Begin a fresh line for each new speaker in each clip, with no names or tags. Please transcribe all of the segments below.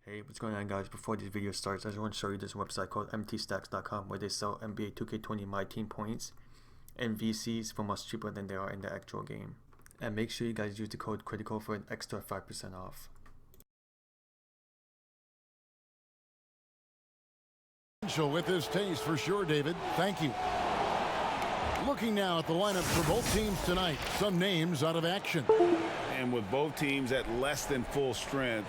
Hey, what's going on, guys? Before this video starts, I just want to show you this website called mtstacks.com where they sell NBA 2K20 My Team points and VCs for much cheaper than they are in the actual game. And make sure you guys use the code critical for an extra 5% off.
With this taste for sure, David. Thank you. Looking now at the lineup for both teams tonight, some names out of action.
And with both teams at less than full strength,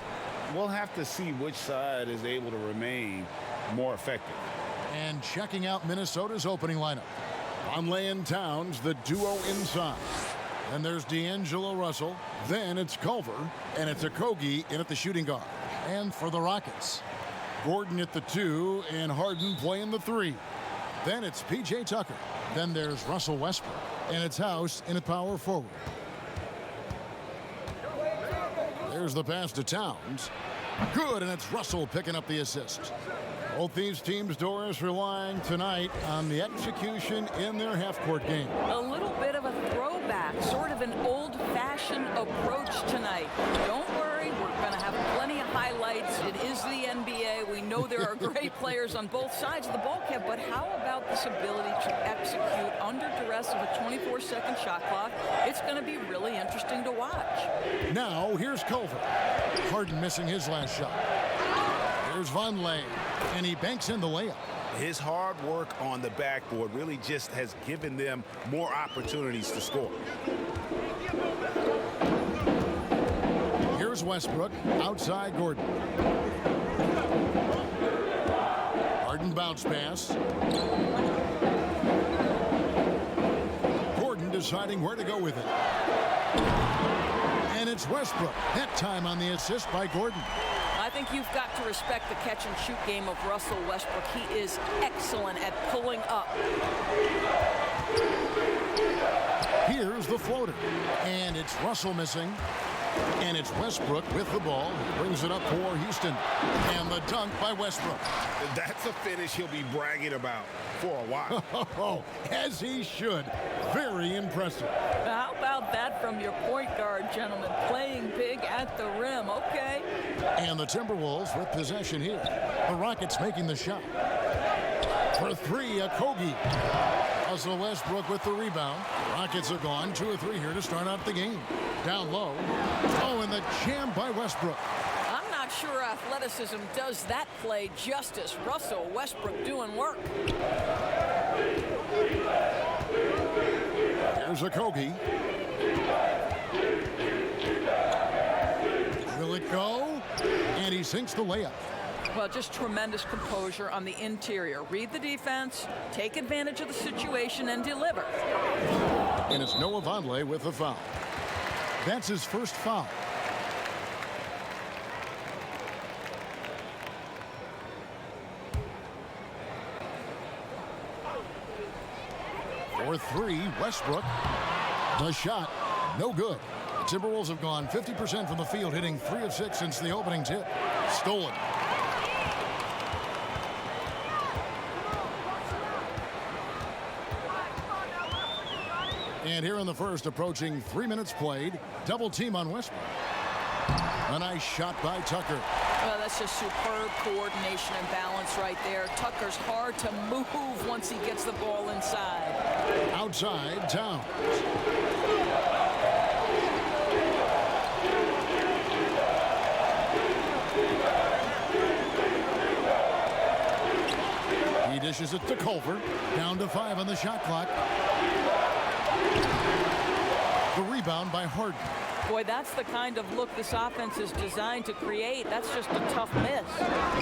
we'll have to see which side is able to remain more effective.
And checking out Minnesota's opening lineup. Conley Towns, the duo inside. Then there's D'Angelo Russell. Then it's Culver. And it's Okogie in at the shooting guard. And for the Rockets, Gordon at the 2 and Harden playing the 3. Then it's P.J. Tucker. Then there's Russell Westbrook. And it's House in at power forward. There's the pass to Towns. Good, and it's Russell picking up the assist. Both these teams, Doris, relying tonight on the execution in their half-court game.
A little bit of a throwback, sort of an old-fashioned approach tonight. Don't worry, we're going to have plenty of highlights. It is the NBA. We know there are great players on both sides of the ball, Kev, but how about this ability to execute under duress of a 24-second shot clock? It's going to be really interesting to watch.
Now, here's Culver. Harden missing his last shot. Here's Vonleh, and he banks in the layup.
His hard work on the backboard really just has given them more opportunities to score.
Here's Westbrook, outside Gordon. Harden bounce pass. Gordon deciding where to go with it. And it's Westbrook. That time on the assist by Gordon.
I think you've got to respect the catch-and-shoot game of Russell Westbrook. He is excellent at pulling up.
Here's the floater. And it's Russell missing. And it's Westbrook with the ball. He brings it up for Houston. And the dunk by Westbrook.
That's a finish he'll be bragging about for a while.
As he should. Very impressive.
How about that from your point guard, gentlemen? Playing big at the rim. Okay.
And the Timberwolves with possession here. The Rockets making the shot. For 3, Okogie. Russell Westbrook with the rebound. Rockets are gone. 2 or 3 here to start out the game. Down low. Oh, and the jam by Westbrook.
I'm not sure athleticism does that play justice. Russell Westbrook doing work.
There's Okogie. Will it go? And he sinks the layup.
Well, just tremendous composure on the interior. Read the defense, take advantage of the situation, and deliver.
And it's Noah Vonleh with the foul. That's his first foul. For 3, Westbrook. The shot, no good. The Timberwolves have gone 50% from the field, hitting 3 of 6 since the opening tip. Stolen. And here in the first, approaching 3 minutes played, double team on Westbrook. A nice shot by Tucker.
Well, that's just superb coordination and balance right there. Tucker's hard to move once he gets the ball inside.
Outside, Towns. He dishes it to Culver. Down to 5 on the shot clock. The rebound by Harden.
Boy, that's the kind of look this offense is designed to create. That's just a tough miss.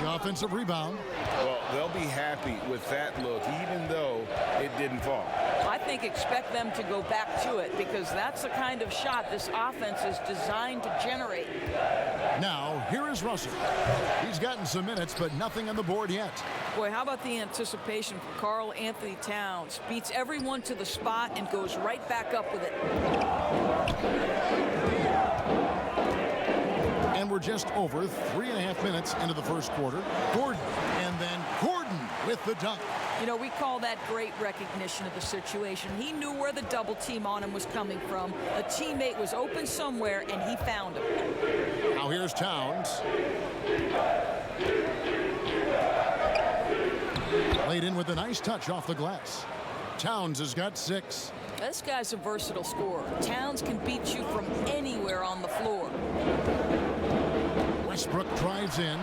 The offensive rebound.
Well, they'll be happy with that look, even though it didn't fall.
I think expect them to go back to it because that's the kind of shot this offense is designed to generate.
Now, here is Russell. He's gotten some minutes, but nothing on the board yet.
Boy, how about the anticipation for Karl-Anthony Towns? Beats everyone to the spot and goes right back up with it.
And we're just over 3.5 minutes into the first quarter. Gordon, and then Gordon with the dunk.
You know, we call that great recognition of the situation. He knew where the double team on him was coming from. A teammate was open somewhere, and he found him.
Now here's Towns. Laid in with a nice touch off the glass. Towns has got 6.
This guy's a versatile scorer. Towns can beat you from anywhere on the floor.
Westbrook drives in.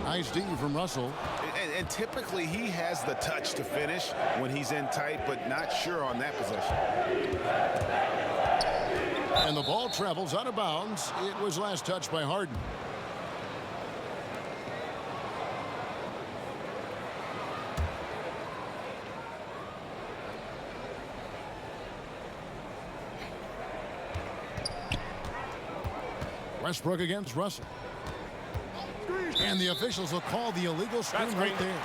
Nice D from Russell.
And typically he has the touch to finish when he's in tight, but not sure on that possession.
And the ball travels out of bounds. It was last touched by Harden. Westbrook against Russell. And the officials will call the illegal screen right there.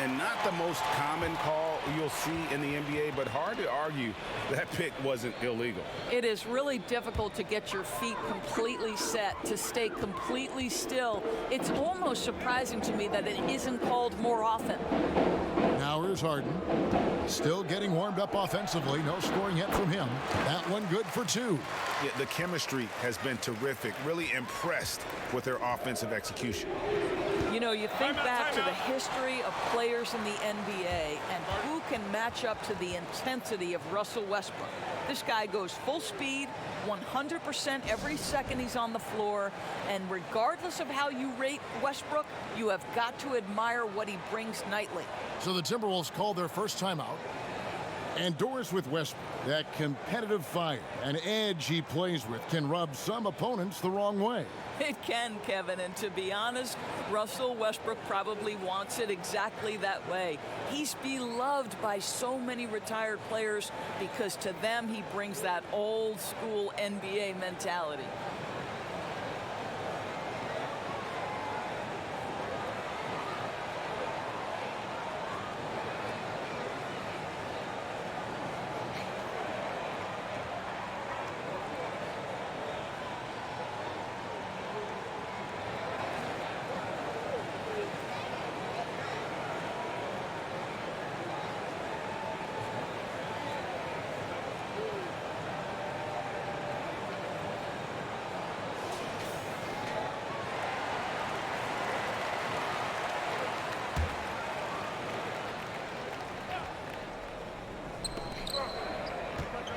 And not the most common call you'll see in the NBA, but hard to argue that pick wasn't illegal.
It is really difficult to get your feet completely set, to stay completely still. It's almost surprising to me that it isn't called more often.
Now here's Harden. Still getting warmed up offensively. No scoring yet from him. That one good for 2.
Yeah, the chemistry has been terrific. Really impressed with their offensive execution.
You know, you think back to the history of players in the NBA and who can match up to the intensity of Russell Westbrook. This guy goes full speed, 100% every second he's on the floor, and regardless of how you rate Westbrook, you have got to admire what he brings nightly.
So the Timberwolves call their first timeout. And Doris with Westbrook, that competitive fire and edge he plays with can rub some opponents the wrong way.
It can, Kevin, and to be honest, Russell Westbrook probably wants it exactly that way. He's beloved by so many retired players because to them he brings that old school NBA mentality.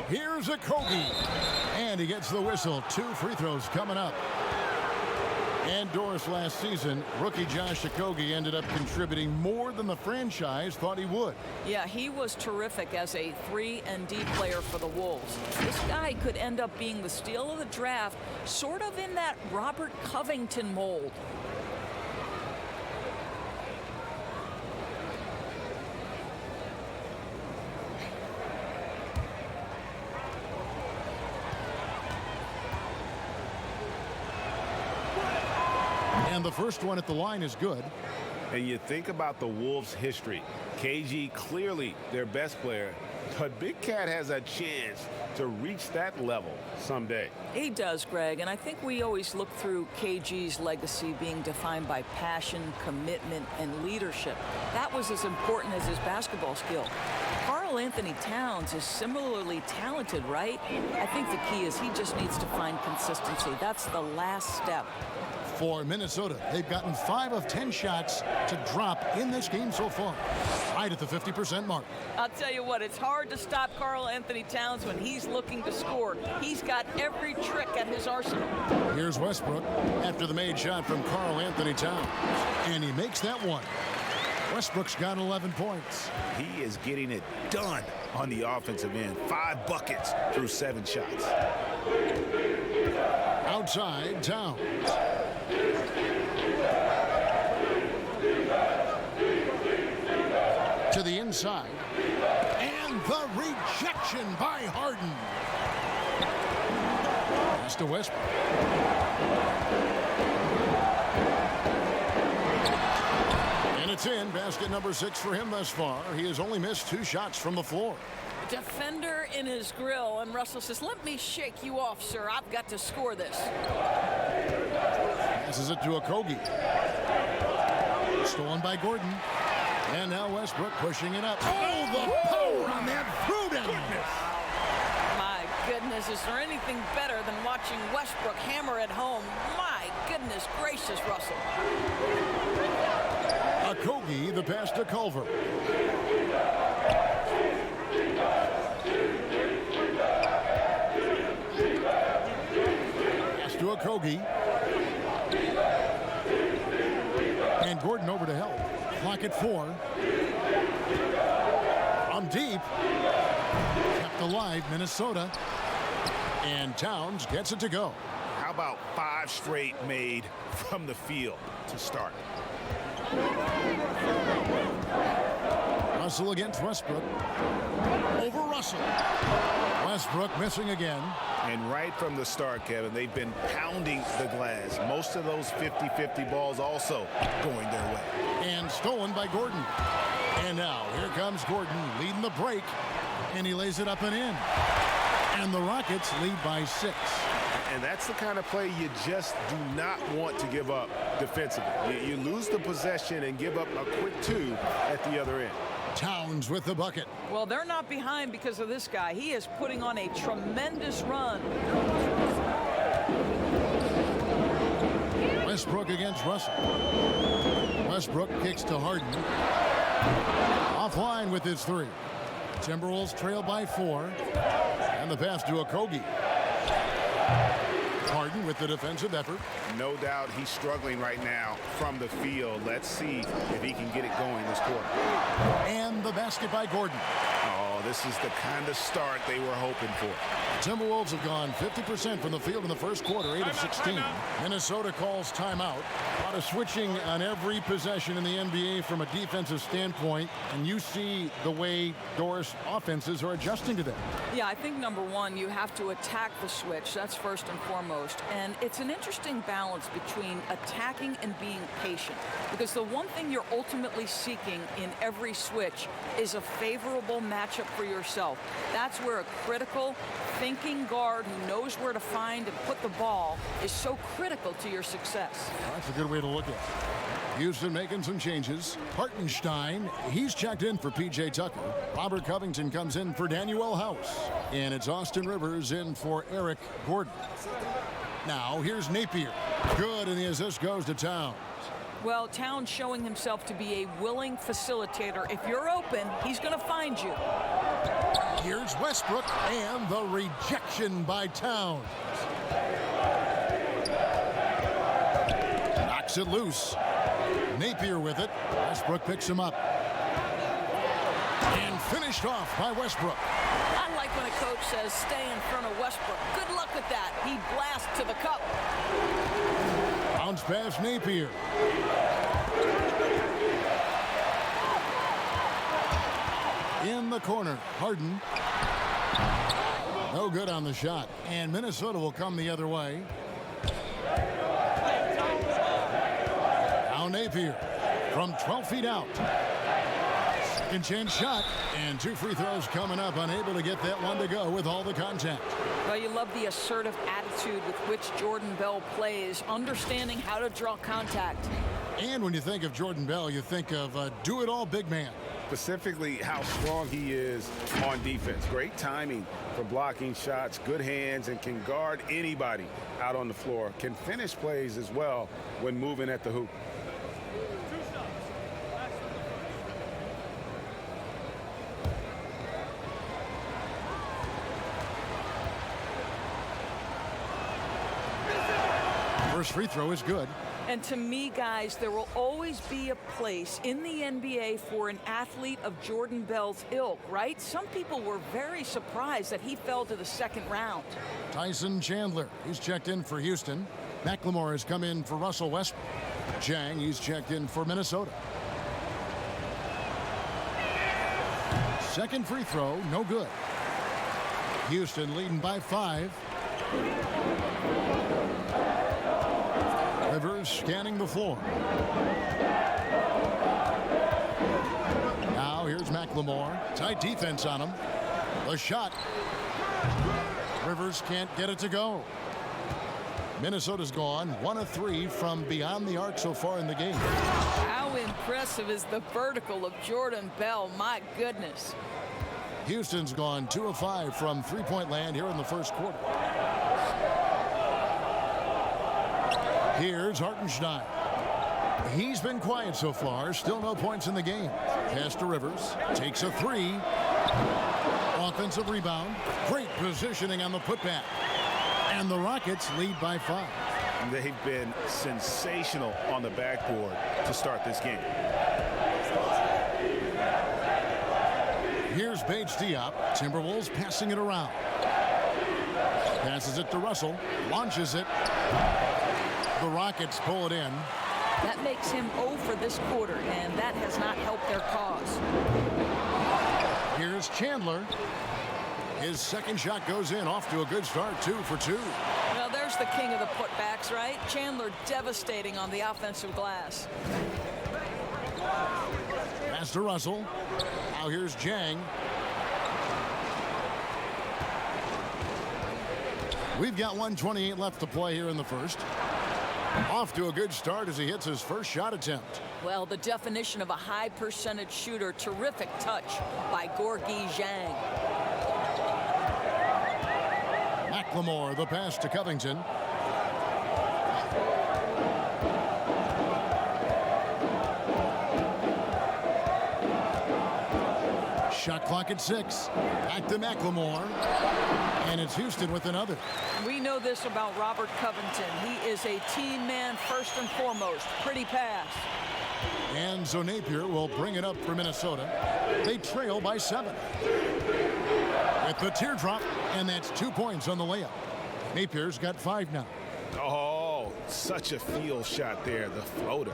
Here's a Kogi. And he gets the whistle. 2 free throws coming up. And Doris last season, rookie Josh Okogie ended up contributing more than the franchise thought he would.
Yeah, he was terrific as a 3-and-D player for the Wolves. This guy could end up being the steal of the draft, sort of in that Robert Covington mold.
And the first one at the line is good.
And you think about the Wolves' history. KG clearly their best player, but Big Cat has a chance to reach that level someday.
He does, Greg, and I think we always look through KG's legacy being defined by passion, commitment, and leadership. That was as important as his basketball skill. Karl-Anthony Towns is similarly talented, right? I think the key is he just needs to find consistency. That's the last step.
For Minnesota, they've gotten 5 of 10 shots to drop in this game so far, right at the 50% mark.
I'll tell you what, it's hard to stop Karl-Anthony Towns when he's looking to score. He's got every trick at his arsenal.
Here's Westbrook after the made shot from Karl-Anthony Towns, and he makes that one. Westbrook's got 11 points.
He is getting it done on the offensive end. 5 buckets through 7 shots.
Outside, Towns. To the inside. And the rejection by Harden. Pass to Westbrook. And it's in. Basket number 6 for him thus far. He has only missed 2 shots from the floor.
Defender in his grill, and Russell says, "Let me shake you off, sir. I've got to score this."
Passes it to Okogie. Stolen by Gordon. And now Westbrook pushing it up. Oh, the power on that throwdown.
My goodness, is there anything better than watching Westbrook hammer it home? My goodness gracious, Russell.
Okogie, the pass to Culver. Pass to Okogie. And Gordon over to help. Clock at 4. From deep. Kept alive, Minnesota. And Towns gets it to go.
How about 5 straight made from the field to start?
Russell against Westbrook. Over Russell. Westbrook missing again.
And right from the start, Kevin, they've been pounding the glass. Most of those 50-50 balls also going their way.
And stolen by Gordon. And now here comes Gordon leading the break. And he lays it up and in. And the Rockets lead by 6.
And that's the kind of play you just do not want to give up defensively. You lose the possession and give up a quick 2 at the other end.
Towns with the bucket.
Well, they're not behind because of this guy. He is putting on a tremendous run.
Westbrook against Russell. Westbrook kicks to Harden. Offline with his 3. Timberwolves trail by 4. And the pass to Okogie. Harden with the defensive effort.
No doubt he's struggling right now from the field. Let's see if he can get it going this quarter.
And the basket by Gordon.
Oh, this is the kind of start they were hoping for.
Timberwolves have gone 50% from the field in the first quarter, 8 of 16. Minnesota calls timeout. A lot of switching on every possession in the NBA from a defensive standpoint, and you see the way Doris offenses are adjusting to that.
Yeah, I think number one, you have to attack the switch. That's first and foremost. And it's an interesting balance between attacking and being patient. Because the one thing you're ultimately seeking in every switch is a favorable matchup for yourself. That's where a critical, thinking guard who knows where to find and put the ball is so critical to your success.
That's a good way to look at it. Houston making some changes. Hartenstein, he's checked in for P.J. Tucker. Robert Covington comes in for Daniel House. And it's Austin Rivers in for Eric Gordon. Now, here's Napier. Good, and the assist goes to Towns.
Well, Towns showing himself to be a willing facilitator. If you're open, he's going to find you.
Here's Westbrook, and the rejection by Towns. Knocks it loose. Napier with it. Westbrook picks him up. And finished off by Westbrook.
I like when a coach says stay in front of Westbrook. Good luck with that. He blasts to the cup.
Bounce pass Napier. In the corner, Harden. No good on the shot. And Minnesota will come the other way. Now Napier from 12 feet out. Second chance shot. And 2 free throws coming up. Unable to get that one to go with all the contact.
Well, you love the assertive attitude with which Jordan Bell plays, understanding how to draw contact.
And when you think of Jordan Bell, you think of a do-it-all big man.
Specifically how strong he is on defense. Great timing for blocking shots, good hands, and can guard anybody out on the floor. Can finish plays as well when moving at the hoop.
First free throw is good.
And to me, guys, there will always be a place in the NBA for an athlete of Jordan Bell's ilk, right? Some people were very surprised that he fell to the second round.
Tyson Chandler, he's checked in for Houston. McLemore has come in for Russell Westbrook. Jang, he's checked in for Minnesota. Second free throw, no good. Houston leading by 5. Rivers scanning the floor. Now here's McLemore. Tight defense on him. The shot. Rivers can't get it to go. Minnesota's gone 1 of 3 from beyond the arc so far in the game.
How impressive is the vertical of Jordan Bell? My goodness.
Houston's gone 2 of 5 from three-point land here in the first quarter. Here's Hartenstein. He's been quiet so far. Still no points in the game. Pass to Rivers. Takes a 3. Offensive rebound. Great positioning on the putback. And the Rockets lead by 5.
They've been sensational on the backboard to start this game.
Here's Bates Diop. Timberwolves passing it around. Passes it to Russell. Launches it. The Rockets pull it in.
That makes him 0 for this quarter, and that has not helped their cause.
Here's Chandler. His second shot goes in. Off to a good start. 2 for 2.
Well, there's the king of the putbacks, right? Chandler devastating on the offensive glass.
Pass to Russell. Now here's Jang. We've got 1:28 left to play here in the first. Off to a good start as he hits his first shot attempt.
Well, the definition of a high percentage shooter. Terrific touch by Gorgui Zhang.
McLemore, the pass to Covington. Shot clock at 6. Back to McLemore. And it's Houston with another.
We know this about Robert Covington. He is a team man first and foremost. Pretty pass.
And so Napier will bring it up for Minnesota. They trail by 7. With the teardrop, and that's 2 points on the layup. Napier's got 5 now.
Oh, such a field shot there, the floater.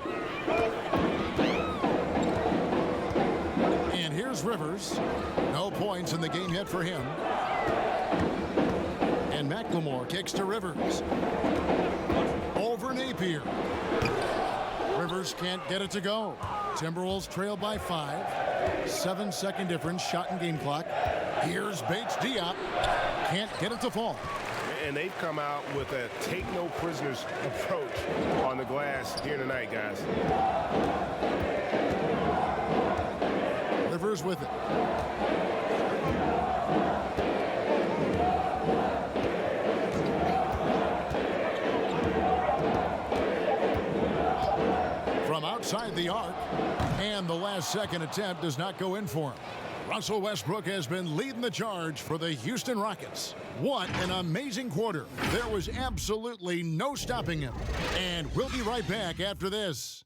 And here's Rivers. No points in the game yet for him. And McLemore kicks to Rivers. Over Napier. Rivers can't get it to go. Timberwolves trail by 5. 7-second difference, shot and game clock. Here's Bates Diop. Can't get it to fall.
And they've come out with a take no prisoners approach on the glass here tonight, guys.
Rivers with it. From outside the arc, and the last second attempt does not go in for him. Russell Westbrook has been leading the charge for the Houston Rockets. What an amazing quarter. There was absolutely no stopping him. And we'll be right back after this.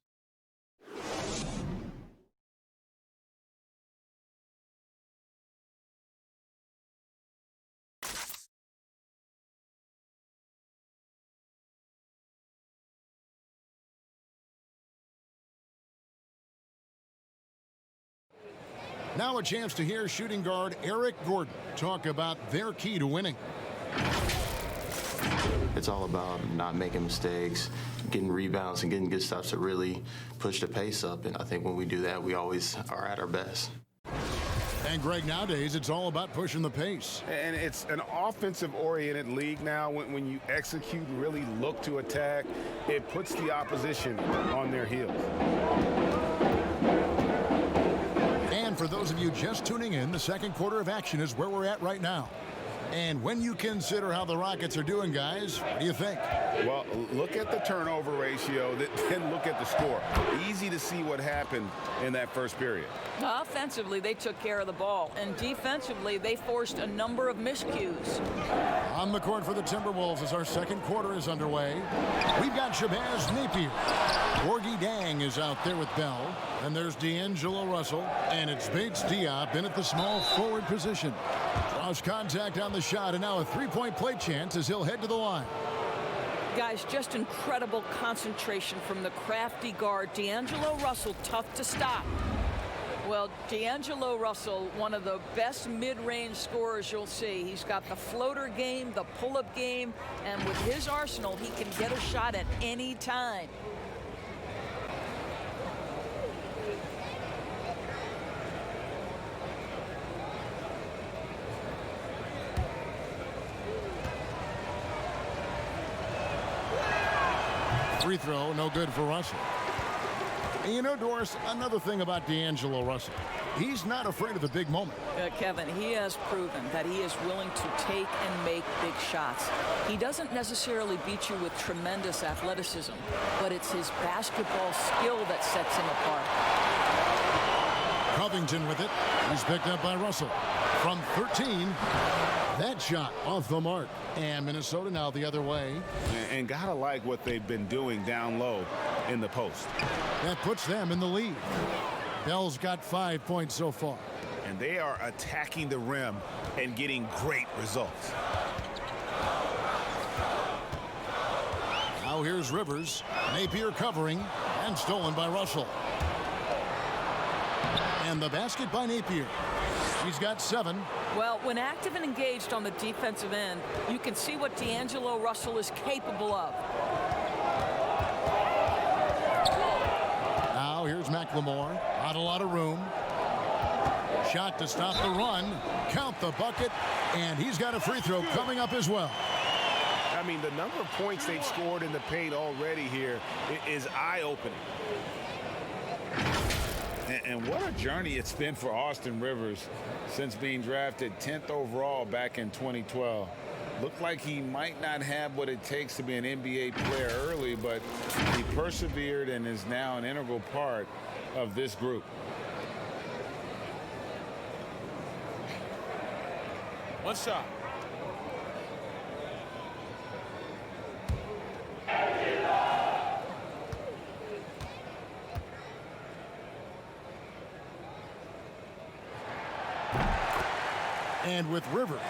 Now a chance to hear shooting guard Eric Gordon talk about their key to winning.
It's all about not making mistakes, getting rebounds, and getting good stops to really push the pace up. And I think when we do that, we always are at our best.
And Greg, nowadays it's all about pushing the pace.
And it's an offensive-oriented league now. When you execute, really look to attack, it puts the opposition on their heels.
And for those of you just tuning in, the second quarter of action is where we're at right now. And when you consider how the Rockets are doing, guys, what do you think?
Well, look at the turnover ratio, then look at the score. Easy to see what happened in that first period.
Offensively, they took care of the ball, and defensively, they forced a number of miscues.
On the court for the Timberwolves as our second quarter is underway. We've got Shabazz Napier. Gorgui Dang is out there with Bell. And there's D'Angelo Russell. And it's Bates Diop in at the small forward position. Draws contact on the shot, and now a three-point play chance as he'll head to the line.
Guys, just incredible concentration from the crafty guard. D'Angelo Russell, tough to stop. Well, D'Angelo Russell, one of the best mid-range scorers you'll see. He's got the floater game, the pull-up game, and with his arsenal, he can get a shot at any time.
free throw, no good for Russell. And you know, Doris, another thing about D'Angelo Russell, he's not afraid of the big moment.
Kevin, he has proven that he is willing to take and make big shots. He doesn't necessarily beat you with tremendous athleticism, but it's his basketball skill that sets him apart.
Covington with it. He's picked up by Russell. From 13, that shot off the mark. And Minnesota now the other way.
And gotta like what they've been doing down low in the post.
That puts them in the lead. Bell's got 5 points so far.
And they are attacking the rim and getting great results.
Now here's Rivers. Napier covering and stolen by Russell. And the basket by Napier. He's got 7.
Well, when active and engaged on the defensive end, you can see what D'Angelo Russell is capable of.
Now here's McLemore. Not a lot of room. Shot to stop the run. Count the bucket. And he's got a free throw coming up as well.
I mean, the number of points they've scored in the paint already here is eye-opening. And what a journey it's been for Austin Rivers since being drafted 10th overall back in 2012. Looked like he might not have what it takes to be an NBA player early, but he persevered and is now an integral part of this group.
One shot.
And with Rivers,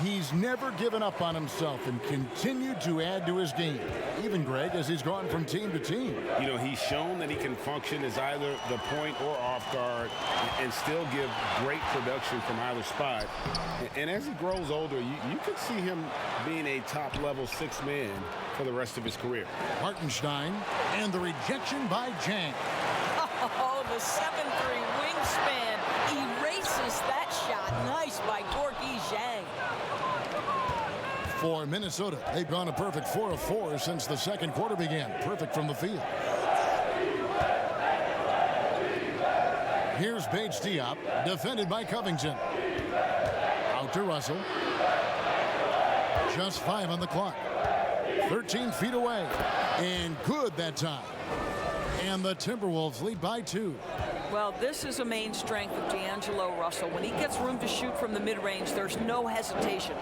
he's never given up on himself and continued to add to his game. Even, Greg, as he's gone from team to team.
You know, he's shown that he can function as either the point or off guard and still give great production from either spot. And as he grows older, you could see him being a top-level 6th man for the rest of his career.
Hartenstein and the rejection by Jang.
Oh, the 7'3" wingspan erases that shot. Nice by Gorgui Zhang.
For Minnesota, they've gone a perfect 4 of 4 since the second quarter began. Perfect from the field. Here's Bates Diop, defended by Covington. Out to Russell. Just 5 on the clock. 13 feet away. And good that time. And the Timberwolves lead by 2.
Well, this is a main strength of D'Angelo Russell. When he gets room to shoot from the mid-range, there's no hesitation.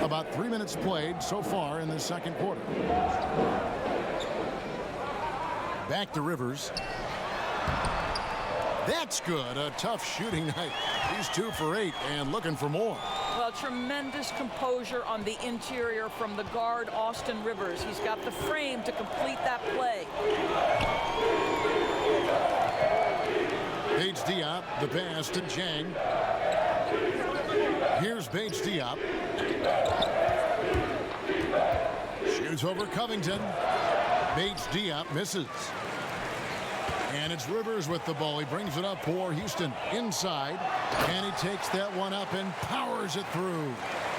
About 3 minutes played so far in the second quarter. Back to Rivers. That's good. A tough shooting night. He's 2 for 8 and looking for more.
Well, tremendous composure on the interior from the guard, Austin Rivers. He's got the frame to complete that play.
Bates Diop, the pass to Jang. Here's Bates Diop. Shoots over Covington. Bates Diop misses. And it's Rivers with the ball. He brings it up for Houston inside. And he takes that one up and powers it through.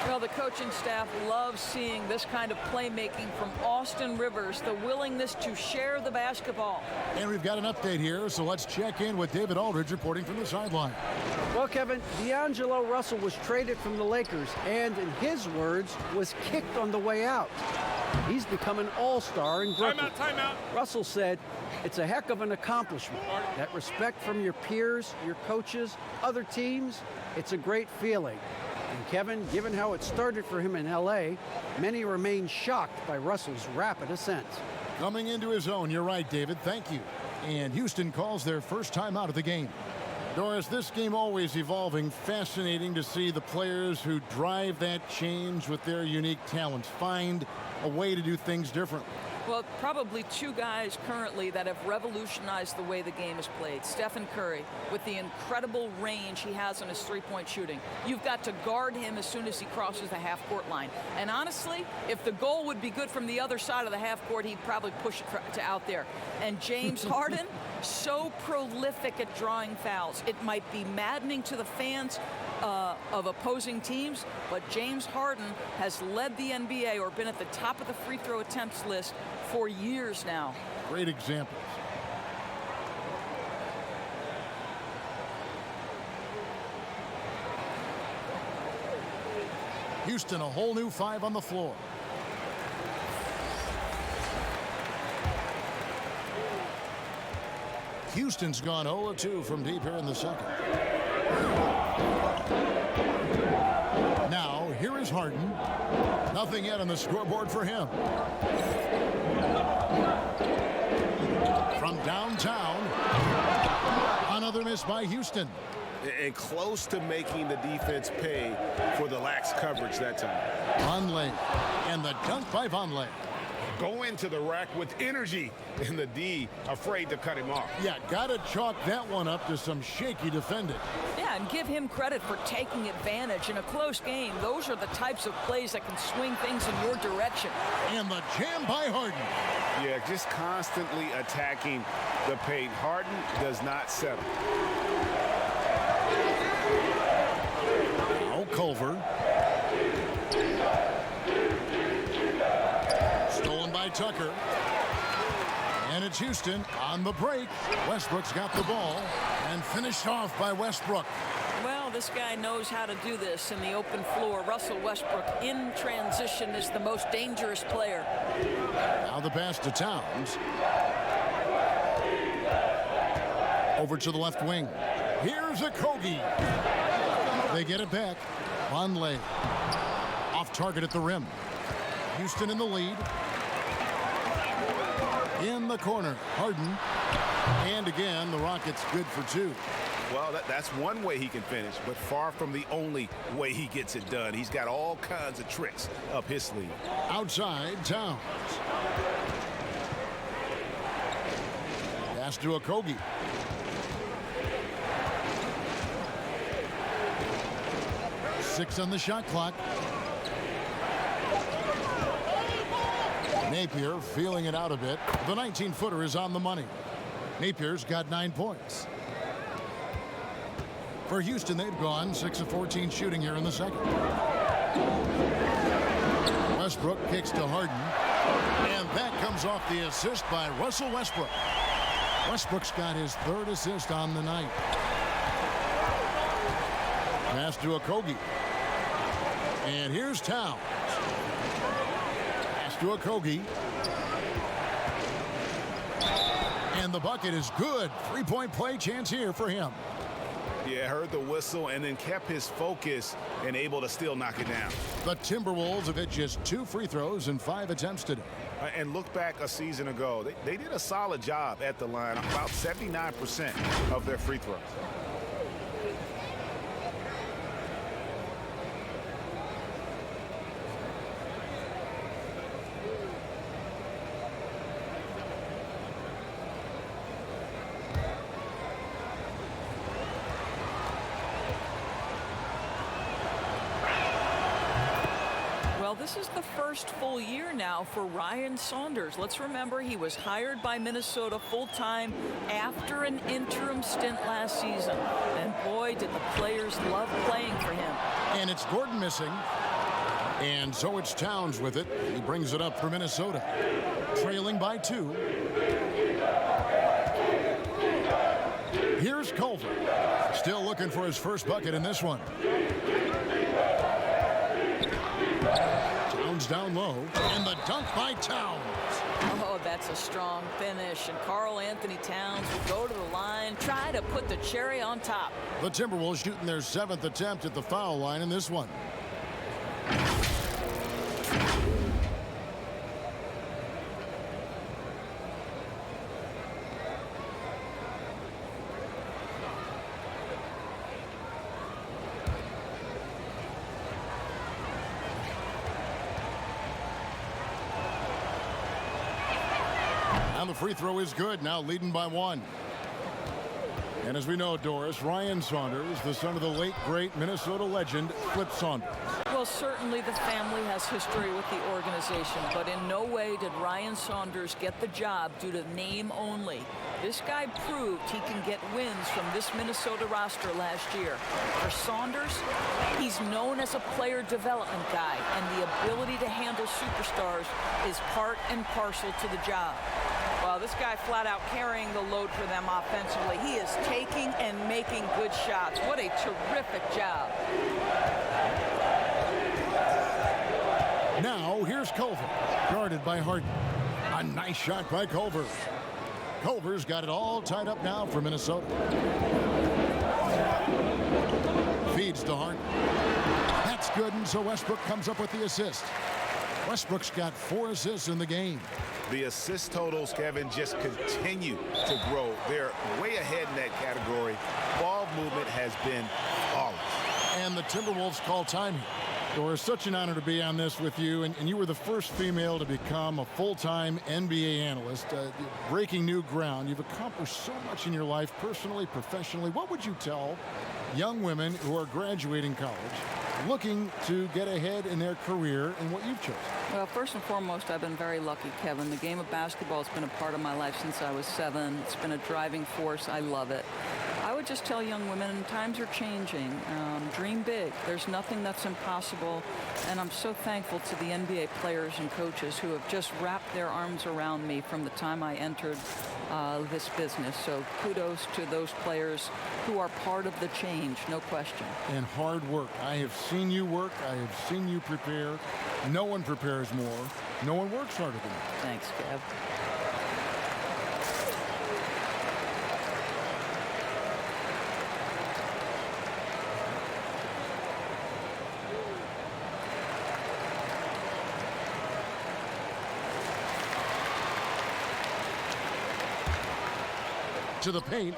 Well, the coaching staff loves seeing this kind of playmaking from Austin Rivers, the willingness to share the basketball.
And we've got an update here, so let's check in with David Aldridge reporting from the sideline.
Well, Kevin, D'Angelo Russell was traded from the Lakers and, in his words, was kicked on the way out. He's become an all-star in Brooklyn.
Timeout.
Russell said, "It's a heck of an accomplishment. That respect from your peers, your coaches, other teams, it's a great feeling." And Kevin, given how it started for him in L.A., many remain shocked by Russell's rapid ascent.
Coming into his own, you're right, David. Thank you. And Houston calls their first time out of the game. Doris, this game always evolving. Fascinating to see the players who drive that change with their unique talents find a way to do things differently.
Well, probably 2 guys currently that have revolutionized the way the game is played. Stefan Curry, with the incredible range he has on his three-point shooting. You've got to guard him as soon as he crosses the half-court line. And honestly, if the goal would be good from the other side of the half-court, he'd probably push it to out there. And James Harden, so prolific at drawing fouls. It might be maddening to the fans of opposing teams, but James Harden has led the NBA or been at the top of the free throw attempts list for years now.
Great examples. Houston, a whole new 5 on the floor. Houston's gone 0-2 from deep here in the second. Now, here is Harden. Nothing yet on the scoreboard for him. From downtown, another miss by Houston.
And close to making the defense pay for the lax coverage that time.
Vonleh, and the dunk by Vonleh.
Go into the rack with energy, and the D afraid to cut him off.
Yeah, gotta chalk that one up to some shaky defending.
Yeah, and give him credit for taking advantage in a close game. Those are the types of plays that can swing things in your direction.
And the jam by Harden.
Yeah, just constantly attacking the paint. Harden does not settle.
Now Culver. Stolen by Tucker. And it's Houston on the break. Westbrook's got the ball and finished off by Westbrook.
Well, this guy knows how to do this in the open floor. Russell Westbrook in transition is the most dangerous player.
Now the pass to Towns. Over to the left wing. Here's a Kogi. They get it back. Vonleh off target at the rim. Houston in the lead. In the corner, Harden. And again, the Rockets good for 2.
Well, that's one way he can finish, but far from the only way he gets it done. He's got all kinds of tricks up his sleeve.
Outside, Towns. Pass to Okogie. Six on the shot clock. Napier feeling it out a bit. The 19-footer is on the money. Napier's got 9 points. For Houston, they've gone 6 of 14 shooting here in the second. Westbrook kicks to Harden. And that comes off the assist by Russell Westbrook. Westbrook's got his 3rd assist on the night. Pass to Okogie. And here's Towns. Pass to Okogie. And the bucket is good. 3-point play chance here for him.
Yeah, heard the whistle and then kept his focus and able to still knock it down.
The Timberwolves have hit just 2 free throws in 5 attempts today.
And look back a season ago. They did a solid job at the line, about 79% of their free throws.
This is the first full year now for Ryan Saunders. Let's remember he was hired by Minnesota full-time after an interim stint last season. And boy, did the players love playing for him.
And it's Gordon missing. And so it's Towns with it. He brings it up for Minnesota. Trailing by 2. Here's Culver. Still looking for his first bucket in this one. Towns down low, and the dunk by Towns.
Oh, that's a strong finish. And Karl-Anthony Towns will go to the line, try to put the cherry on top.
The Timberwolves shooting their 7th attempt at the foul line in this one. And the free throw is good, now leading by 1. And as we know, Doris, Ryan Saunders, the son of the late, great Minnesota legend, Flip Saunders.
Well, Well, certainly the family has history with the organization, but in no way did Ryan Saunders get the job due to name only. This guy proved he can get wins from this Minnesota roster last year. For Saunders, he's known as a player development guy, and the ability to handle superstars is part and parcel to the job. Well, this guy flat out carrying the load for them offensively. He is taking and making good shots. What a terrific job.
Now, here's Culver, guarded by Harden. A nice shot by Culver. Culver's got it all tied up now for Minnesota. Feeds to Harden. That's good, and so Westbrook comes up with the assist. Westbrook's got 4 assists in the game.
The assist totals, Kevin, just continue to grow. They're way ahead in that category. Ball movement has been flawless.
And the Timberwolves call time here. Doris, such an honor to be on this with you, and you were the first female to become a full-time NBA analyst, breaking new ground. You've accomplished so much in your life, personally, professionally. What would you tell young women who are graduating college, looking to get ahead in their career in what you've chosen?
Well, first and foremost, I've been very lucky, Kevin. The game of basketball has been a part of my life since I was 7. It's been a driving force. I love it. I would just tell young women, times are changing. Dream big. There's nothing that's impossible. And I'm so thankful to the NBA players and coaches who have just wrapped their arms around me from the time I entered this business. So kudos to those players who are part of the change, no question.
And hard work. I have seen you work. I have seen you prepare. No one prepares more. No one works harder than you.
Thanks, Kev.
To the paint.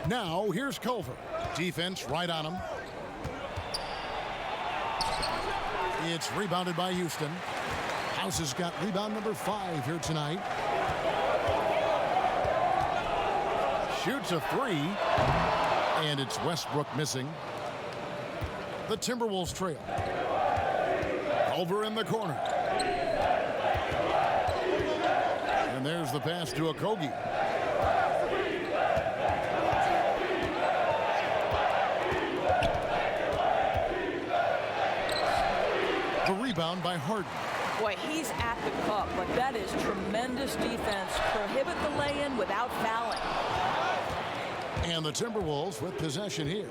Now, here's Culver. Defense right on him. It's rebounded by Houston. House has got rebound number 5 here tonight. Shoots a 3. And it's Westbrook missing. The Timberwolves trail. Culver in the corner. And there's the pass to Okogie. The rebound by Harden.
Boy, he's at the cup, but that is tremendous defense. Prohibit the lay-in without fouling.
And the Timberwolves with possession here.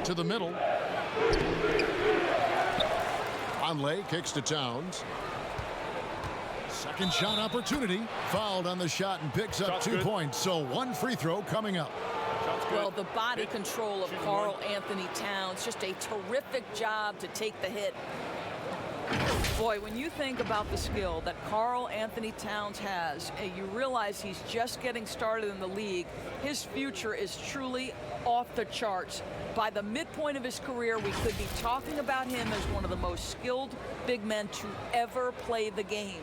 To the middle. Conley kicks to Towns. Second shot opportunity. Fouled on the shot and picks up 2 points. So 1 free throw coming up.
Well, the body control of Karl-Anthony Towns, just a terrific job to take the hit. Boy, when you think about the skill that Karl-Anthony Towns has, you realize he's just getting started in the league. His future is truly off the charts. By the midpoint of his career, we could be talking about him as one of the most skilled big men to ever play the game.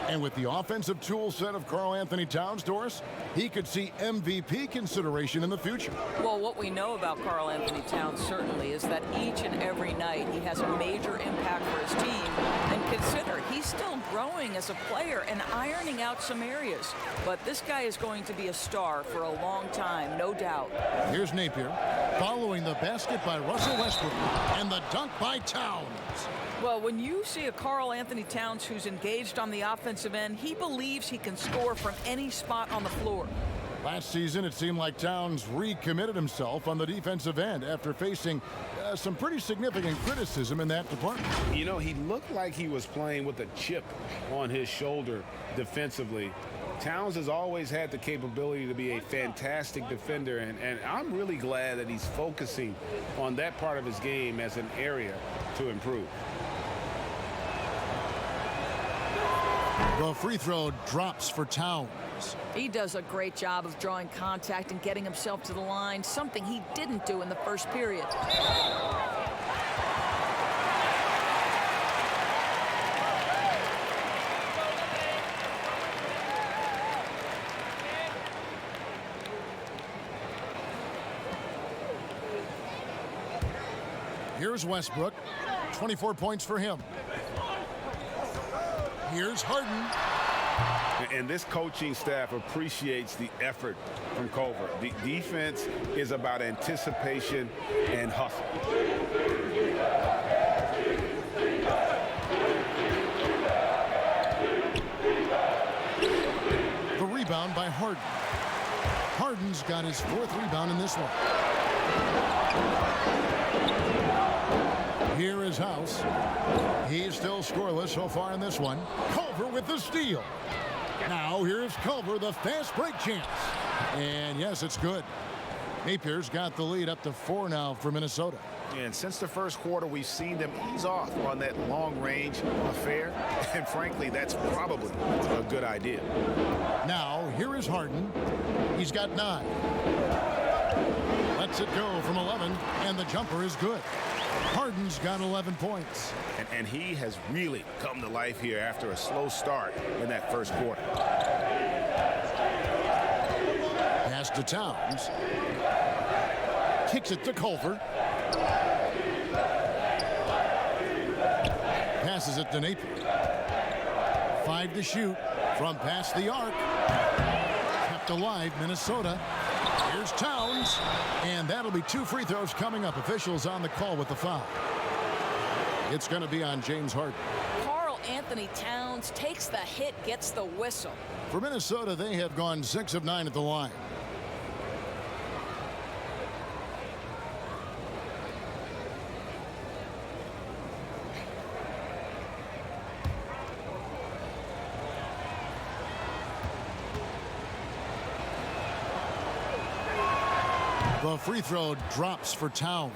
And with the offensive tool set of Karl-Anthony Towns, Doris, he could see MVP consideration in the future.
Well, what we know about Karl-Anthony Towns certainly is that each and every night he has a major impact for his team. And consider, he's still growing as a player and ironing out some areas. But this guy is going to be a star for a long time, no doubt.
Here's Napier, following the basket by Russell Westbrook and the dunk by Towns.
Well, when you see a Karl-Anthony Towns who's engaged on the offensive end, he believes he can score from any spot on the floor.
Last season, it seemed like Towns recommitted himself on the defensive end after facing some pretty significant criticism in that department.
You know, he looked like he was playing with a chip on his shoulder defensively. Towns has always had the capability to be a fantastic defender, and I'm really glad that he's focusing on that part of his game as an area to improve.
The free throw drops for Towns. Saunders.
He does a great job of drawing contact and getting himself to the line, something he didn't do in the first period.
Here's Westbrook, 24 points for him. Here's Harden.
And this coaching staff appreciates the effort from Culver. The defense is about anticipation and hustle.
The rebound by Harden. Harden's got his 4th rebound in this one. Here is House. He's still scoreless so far in this one. Culver with the steal. Now here's Culver, the fast break chance. And yes, it's good. Napier's got the lead up to 4 now for Minnesota.
And since the first quarter, we've seen them ease off on that long-range affair. And frankly, that's probably a good idea.
Now, here is Harden. He's got 9. Lets it go from 11, and the jumper is good. Harden's got 11 points.
And he has really come to life here after a slow start in that first quarter.
Pass to Towns. Kicks it to Culver. Passes it to Napier. 5 to shoot from past the arc. Kept alive, Minnesota. Here's Towns, and that'll be 2 free throws coming up. Officials on the call with the foul. It's going to be on James Harden.
Karl-Anthony Towns takes the hit, gets the whistle.
For Minnesota, they have gone 6 of 9 at the line. The free throw drops for Towns.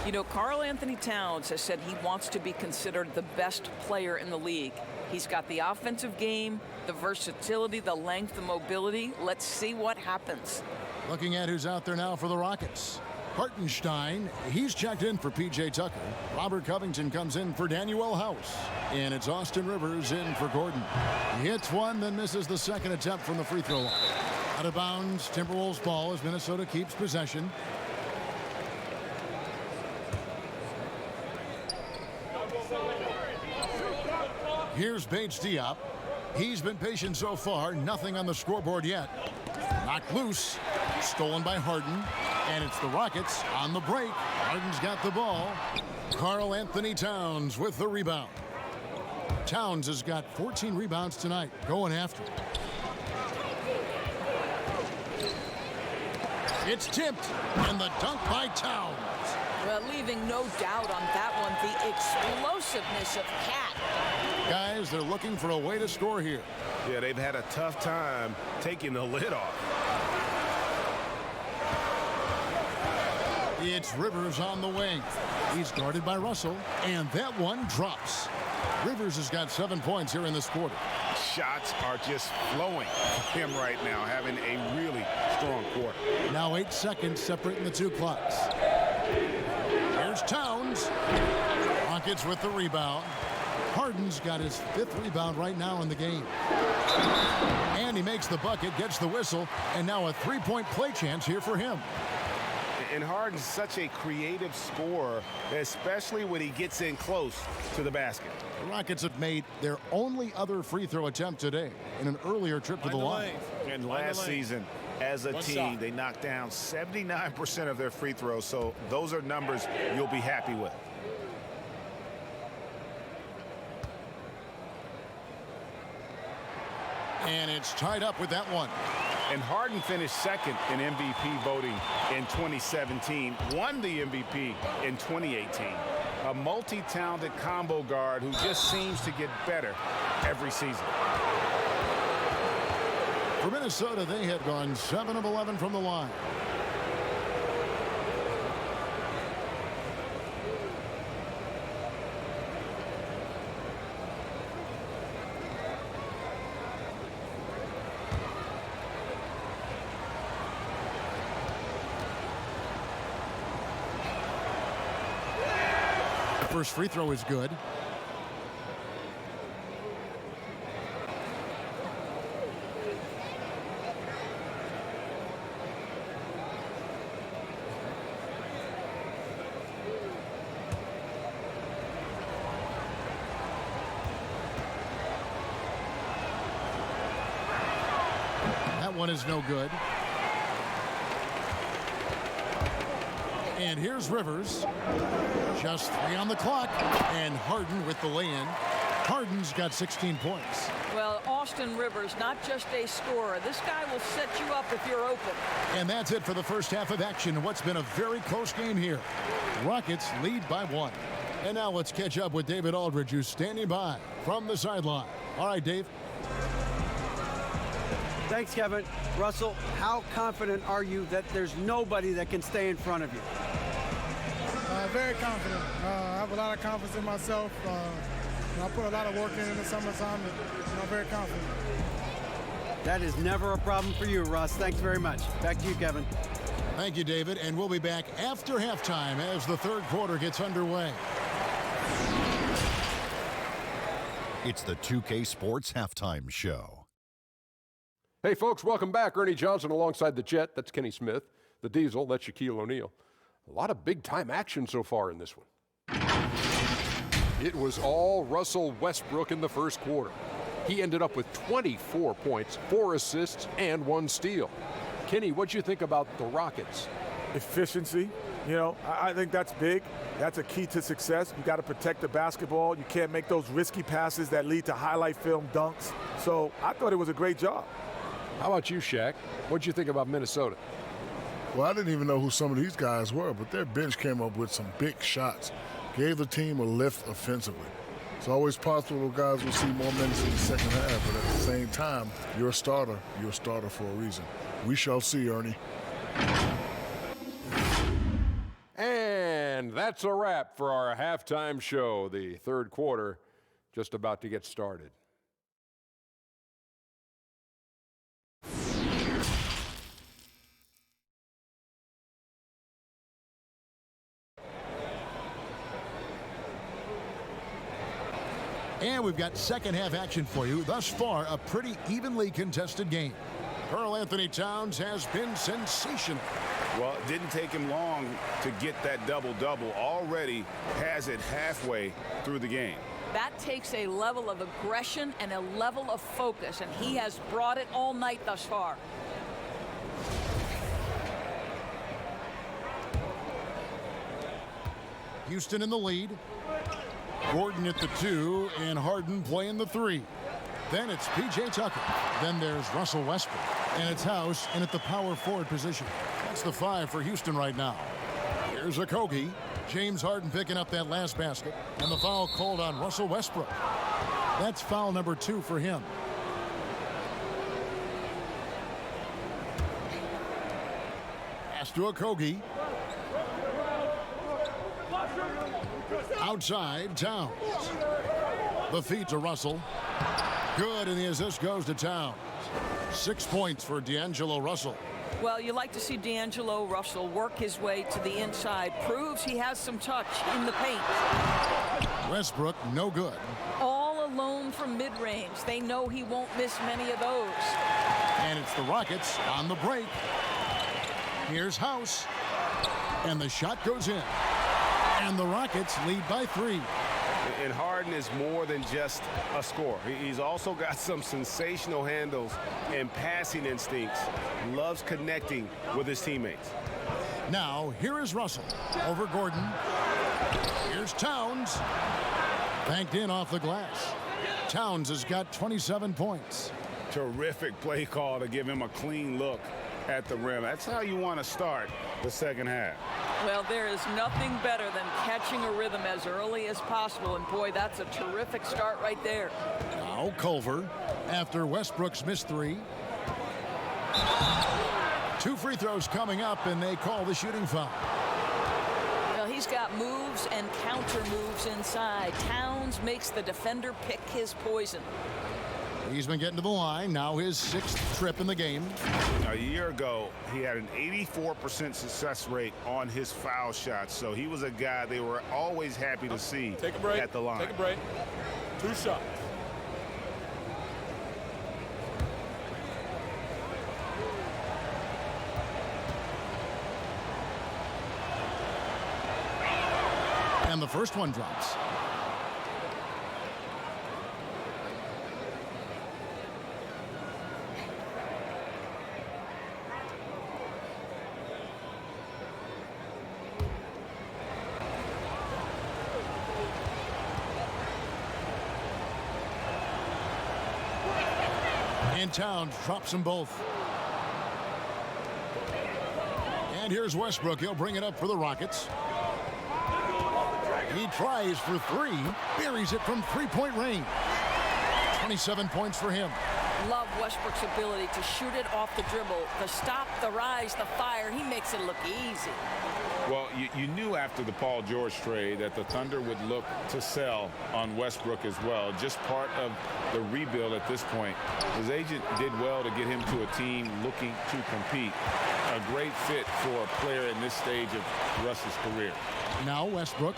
You know, Karl-Anthony Towns has said he wants to be considered the best player in the league. He's got the offensive game, the versatility, the length, the mobility. Let's see what happens.
Looking at who's out there now for the Rockets. Hartenstein, he's checked in for P.J. Tucker. Robert Covington comes in for Danuel House. And it's Austin Rivers in for Gordon. He hits one, then misses the second attempt from the free throw line. Out of bounds, Timberwolves ball as Minnesota keeps possession. Here's Bates Diop. He's been patient so far, nothing on the scoreboard yet. Knocked loose, stolen by Harden, and it's the Rockets on the break. Harden's got the ball. Karl-Anthony Towns with the rebound. Towns has got 14 rebounds tonight, going after it. It's tipped, and the dunk by Towns.
Well, leaving no doubt on that one, the explosiveness of Cat.
Guys, they're looking for a way to score here.
Yeah, they've had a tough time taking the lid off.
It's Rivers on the wing. He's guarded by Russell, and that one drops. Rivers has got 7 points here in this quarter.
Shots are just flowing for him right now, having a really strong quarter.
Now 8 seconds separating the 2 clocks. Here's Towns. Rockets with the rebound. Harden's got his 5th rebound right now in the game. And he makes the bucket, gets the whistle, and now a 3-point play chance here for him.
And Harden's such a creative scorer, especially when he gets in close to the basket.
The Rockets have made their only other free throw attempt today in an earlier trip to the line.
And last season, as a team, they knocked down 79% of their free throws, so those are numbers you'll be happy with.
And it's tied up with that one.
And Harden finished second in MVP voting in 2017, won the MVP in 2018. A multi-talented combo guard who just seems to get better every season.
For Minnesota, they had gone 7 of 11 from the line. First free throw is good. That one is no good. And here's Rivers. Just 3 on the clock. And Harden with the lay-in. Harden's got 16 points.
Well, Austin Rivers, not just a scorer. This guy will set you up if you're open.
And that's it for the first half of action in what's been a very close game here. Rockets lead by 1. And now let's catch up with David Aldridge, who's standing by from the sideline. All right, Dave.
Thanks, Kevin. Russell, how confident are you that there's nobody that can stay in front of you?
Very confident. I have a lot of confidence in myself. I put a lot of work in the summertime, and I'm very confident.
That is never a problem for you, Russ. Thanks very much. Back to you, Kevin.
Thank you, David. And we'll be back after halftime as the third quarter gets underway.
It's the 2K Sports Halftime Show.
Hey, folks, welcome back. Ernie Johnson alongside the Jet. That's Kenny Smith. The Diesel, that's Shaquille O'Neal. A lot of big-time action so far in this one. It was all Russell Westbrook in the first quarter. He ended up with 24 points, 4 assists, and 1 steal. Kenny, what'd you think about the Rockets?
Efficiency. You know, I think that's big. That's a key to success. You got to protect the basketball. You can't make those risky passes that lead to highlight film dunks. So I thought it was a great job.
How about you, Shaq? What'd you think about Minnesota?
Well, I didn't even know who some of these guys were, but their bench came up with some big shots. Gave the team a lift offensively. It's always possible those guys will see more minutes in the second half, but at the same time, you're a starter for a reason. We shall see, Ernie.
And that's a wrap for our halftime show. The third quarter just about to get started.
And we've got second half action for you. Thus far, a pretty evenly contested game. Karl-Anthony Towns has been sensational.
Well, it didn't take him long to get that double-double. Already has it halfway through the game.
That takes a level of aggression and a level of focus, and he has brought it all night thus far.
Houston in the lead. Gordon at the 2, and Harden playing the 3. Then it's P.J. Tucker. Then there's Russell Westbrook. And it's House in at the power forward position. That's the 5 for Houston right now. Here's Okogie. James Harden picking up that last basket. And the foul called on Russell Westbrook. That's foul number 2 for him. Pass to Okogie. Outside, Towns. The feed to Russell. Good, and the assist goes to Towns. 6 points for D'Angelo Russell.
Well, you like to see D'Angelo Russell work his way to the inside. Proves he has some touch in the paint.
Westbrook, no good.
All alone from mid-range. They know he won't miss many of those.
And it's the Rockets on the break. Here's House. And the shot goes in. And the Rockets lead by 3.
And Harden is more than just a scorer. He's also got some sensational handles and passing instincts. Loves connecting with his teammates.
Now, here is Russell over Gordon. Here's Towns. Banked in off the glass. Towns has got 27 points.
Terrific play call to give him a clean look at the rim. That's how you want to start the second half.
Well, there is nothing better than catching a rhythm as early as possible, and boy, that's a terrific start right there.
Now Culver, after Westbrook's missed 3. 2 free throws coming up, and they call the shooting foul.
Well, he's got moves and counter moves inside. Towns makes the defender pick his poison.
He's been getting to the line. Now his 6th trip in the game.
A year ago, he had an 84% success rate on his foul shots. So he was a guy they were always happy to see at the line.
Take a break. 2 shots.
And the first one drops. And Towns drops them both. And here's Westbrook. He'll bring it up for the Rockets. He tries for 3, buries it from 3-point range. 27 points for him.
Love Westbrook's ability to shoot it off the dribble, the stop, the rise, the fire. He makes it look easy.
Well, you knew after the Paul George trade that the Thunder would look to sell on Westbrook as well. Just part of the rebuild at this point. His agent did well to get him to a team looking to compete. A great fit for a player in this stage of Russ's career.
Now Westbrook,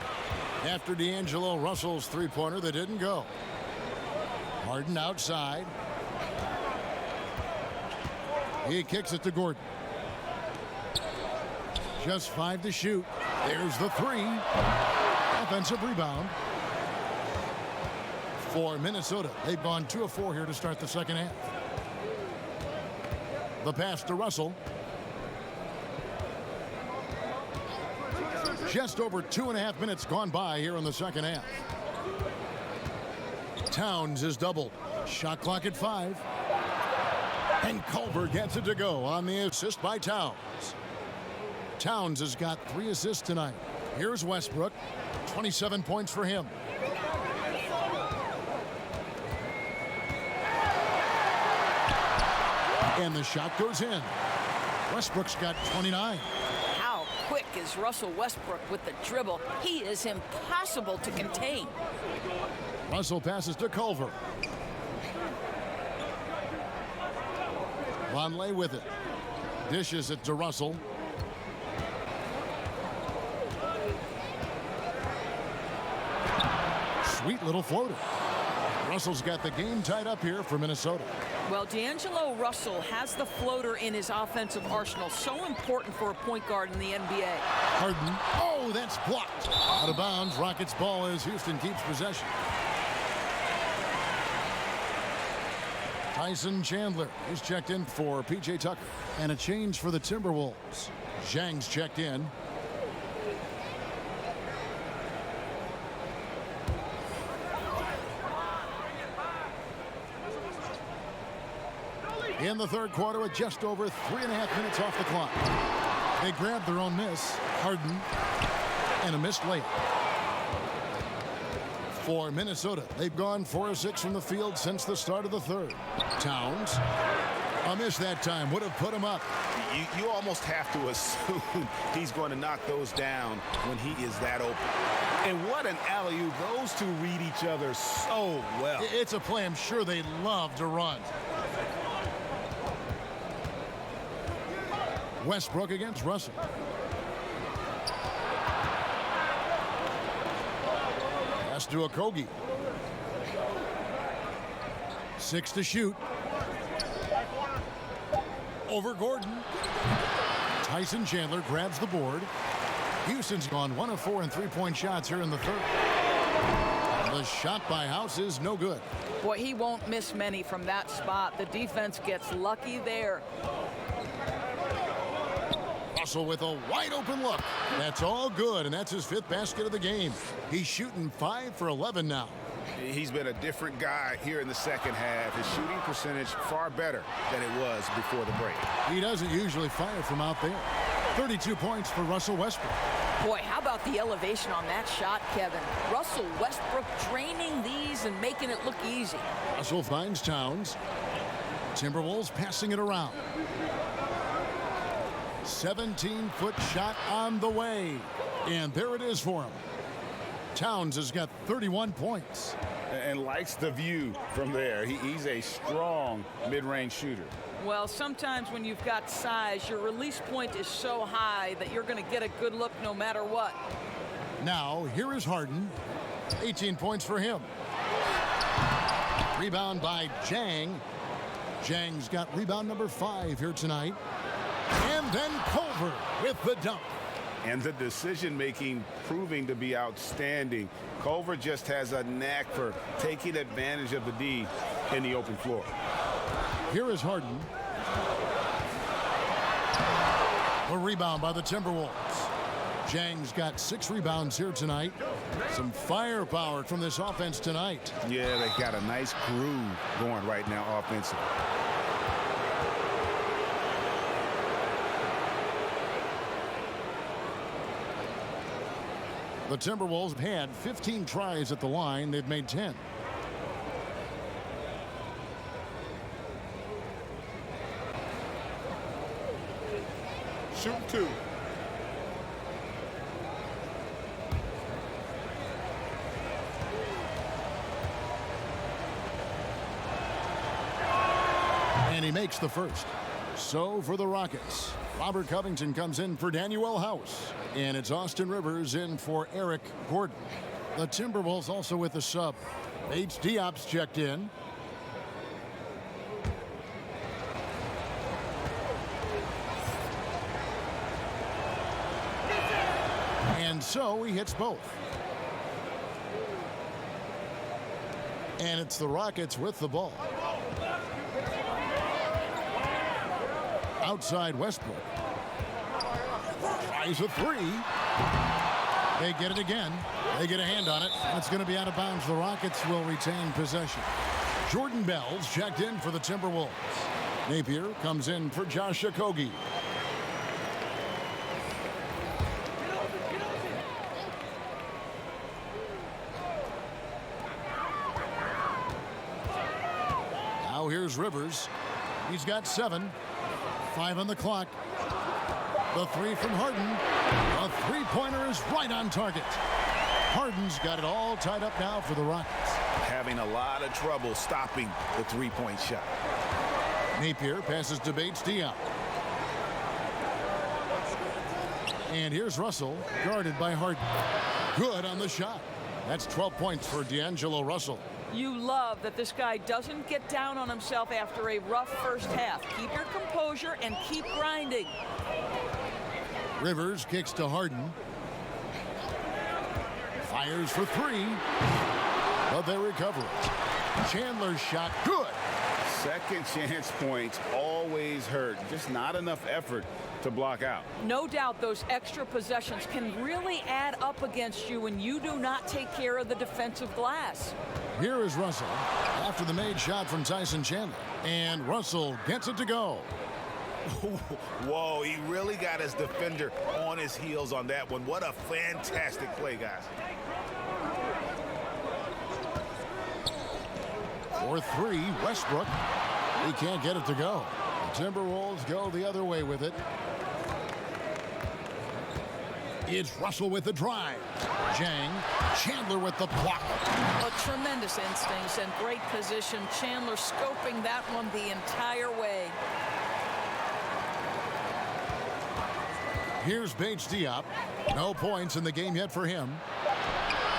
after D'Angelo Russell's 3-pointer that didn't go. Harden outside. He kicks it to Gordon. Just 5 to shoot. There's the 3. Offensive rebound for Minnesota. They've gone 2 of 4 here to start the second half. The pass to Russell. Just over 2.5 minutes gone by here in the second half. Towns is doubled. Shot clock at 5. And Culver gets it to go on the assist by Towns. Towns has got 3 assists tonight. Here's Westbrook. 27 points for him. And the shot goes in. Westbrook's got 29.
How quick is Russell Westbrook with the dribble? He is impossible to contain.
Russell passes to Culver. Vonleh with it. Dishes it to Russell. Sweet little floater. Russell's got the game tied up here for Minnesota.
Well, D'Angelo Russell has the floater in his offensive arsenal. So important for a point guard in the NBA.
Harden. Oh, that's blocked. Out of bounds. Rockets ball as Houston keeps possession. Tyson Chandler is checked in for P.J. Tucker. And a change for the Timberwolves. Zhang's checked in. In the third quarter with just over 3.5 minutes off the clock. They grabbed their own miss. Harden. And a missed layup. For Minnesota, they've gone 4 of 6 from the field since the start of the third. Towns. A miss that time would have put him up.
You almost have to assume he's going to knock those down when he is that open. And what an alley-oop. Those two read each other so well.
It's a play I'm sure they love to run. Westbrook against Russell. Pass to Okogie. 6 to shoot. Over Gordon. Tyson Chandler grabs the board. Houston's gone 1 of 4 in 3-point shots here in the third. The shot by House is no good.
Boy, he won't miss many from that spot. The defense gets lucky there.
Russell with a wide open look. That's all good, and that's his 5th basket of the game. He's shooting 5 for 11 now.
He's been a different guy here in the second half. His shooting percentage far better than it was before the break.
He doesn't usually fire from out there. 32 points for Russell Westbrook.
Boy, how about the elevation on that shot, Kevin? Russell Westbrook draining these and making it look easy.
Russell finds Towns. Timberwolves passing it around. 17-foot shot on the way. And there it is for him. Towns has got 31 points.
And likes the view from there. He's a strong mid-range shooter.
Well, sometimes when you've got size, your release point is so high that you're going to get a good look no matter what.
Now, here is Harden. 18 points for him. Rebound by Jang. Jang's got rebound number 5 here tonight. And then Culver with the dunk.
And the decision-making proving to be outstanding. Culver just has a knack for taking advantage of the D in the open floor.
Here is Harden. A rebound by the Timberwolves. Jang's got 6 rebounds here tonight. Some firepower from this offense tonight.
Yeah, they got a nice groove going right now offensively.
The Timberwolves had 15 tries at the line. They've made 10.
Shoot 2.
And he makes the first. So for the Rockets, Robert Covington comes in for Daniel House. And it's Austin Rivers in for Eric Gordon. The Timberwolves also with the sub. H. Diop's checked in. And so he hits both. And it's the Rockets with the ball. Outside Westbrook. Tries a 3. They get it again. They get a hand on it. It's going to be out of bounds. The Rockets will retain possession. Jordan Bell's checked in for the Timberwolves. Napier comes in for Josh Okogie. Now here's Rivers. He's got 7. 5 on the clock. The 3 from Harden. A three-pointer is right on target. Harden's got it all tied up now for the Rockets.
Having a lot of trouble stopping the three-point shot.
Napier passes to Bates Diop. And here's Russell, guarded by Harden. Good on the shot. That's 12 points for D'Angelo Russell.
You love that this guy doesn't get down on himself after a rough first half. Keep your composure and keep grinding.
Rivers kicks to Harden. Fires for 3. But they recover it. Chandler's shot, good.
Second chance points always hurt. Just not enough effort to block out.
No doubt those extra possessions can really add up against you when you do not take care of the defensive glass.
Here is Russell after the made shot from Tyson Chandler. And Russell gets it to go.
Whoa, he really got his defender on his heels on that one. What a fantastic play, guys.
For 3, Westbrook. He can't get it to go. The Timberwolves go the other way with it. It's Russell with the drive. Jang. Chandler with the block.
A tremendous instincts and great position. Chandler scoping that one the entire way.
Here's Bates Diop. No points in the game yet for him.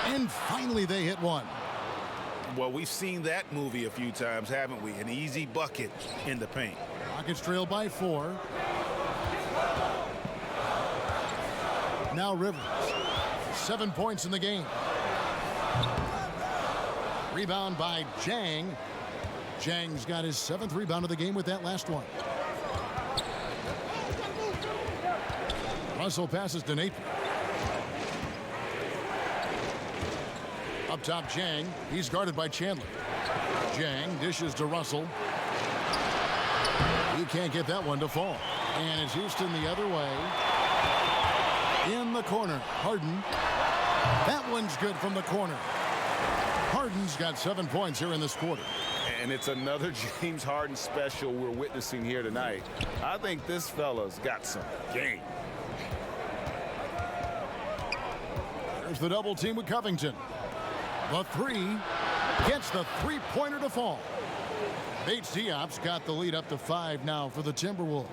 And finally they hit one.
Well, we've seen that movie a few times, haven't we? An easy bucket in the paint.
Rockets trail by 4. Now Rivers. 7 points in the game. Rebound by Jang. Jang's got his 7th rebound of the game with that last one. Russell passes to Napier. Up top, Jang. He's guarded by Chandler. Jang dishes to Russell. He can't get that one to fall. And it's Houston the other way. In the corner, Harden. That one's good from the corner. Harden's got 7 points here in this quarter.
And it's another James Harden special we're witnessing here tonight. I think this fella's got some game.
There's the double team with Covington. The three gets the three-pointer to fall. Bates Diop's got the lead up to 5 now for the Timberwolves.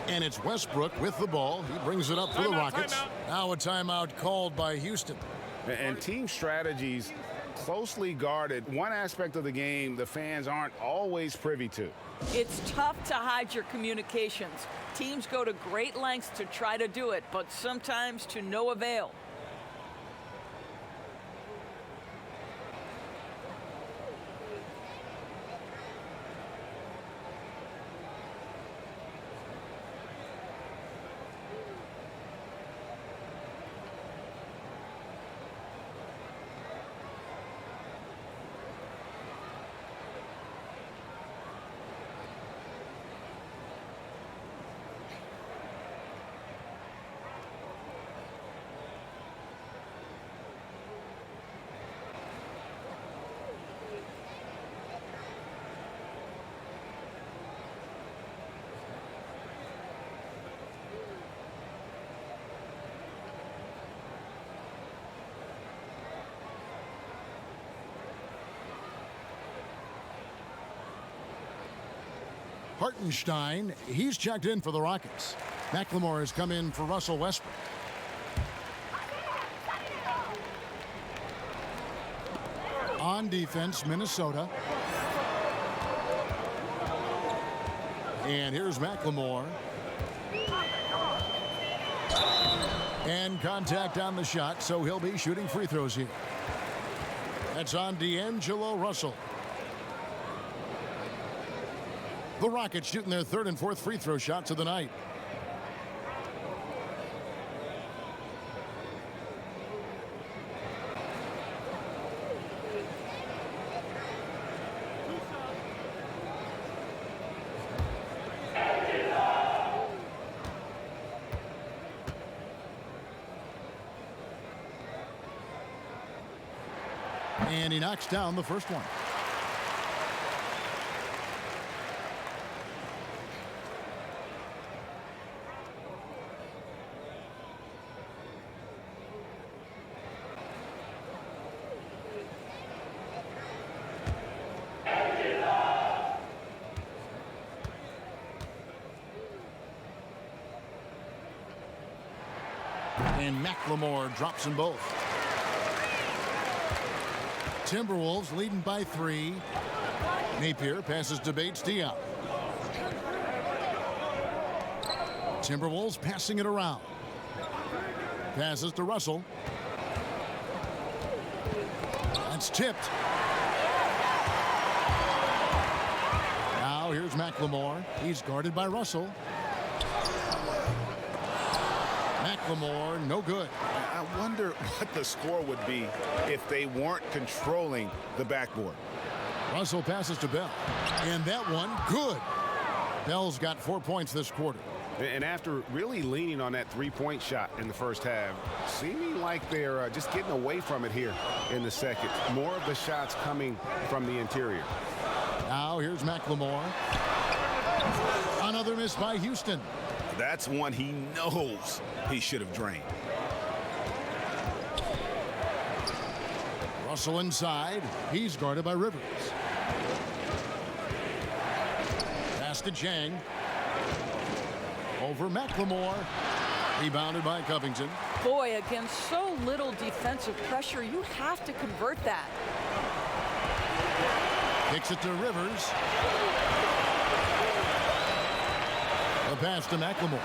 And it's Westbrook with the ball. He brings it up for the Rockets. Now a timeout called by Houston.
And team strategies closely guarded. One aspect of the game the fans aren't always privy to.
It's tough to hide your communications. Teams go to great lengths to try to do it, but sometimes to no avail.
Hartenstein, he's checked in for the Rockets. McLemore has come in for Russell Westbrook. On defense, Minnesota. And here's McLemore. And contact on the shot, so he'll be shooting free throws here. That's on D'Angelo Russell. The Rockets shooting their third and fourth free throw shots of the night. And he knocks down the first one. And McLemore drops them both. Timberwolves leading by 3. Napier passes to Bates Diop. Timberwolves passing it around. Passes to Russell. That's tipped. Now here's McLemore. He's guarded by Russell. McLemore, no good.
I wonder what the score would be if they weren't controlling the backboard.
Russell passes to Bell. And that one, good. Bell's got 4 points this quarter.
And after really leaning on that three-point shot in the first half, seeming like they're just getting away from it here in the second. More of the shots coming from the interior.
Now here's McLemore. Another miss by Houston.
That's one he knows he should have drained.
Russell inside. He's guarded by Rivers. Pass to Chang. Over McLemore. Rebounded by Covington.
Boy, against so little defensive pressure, you have to convert that.
Kicks it to Rivers. The pass to McLemore.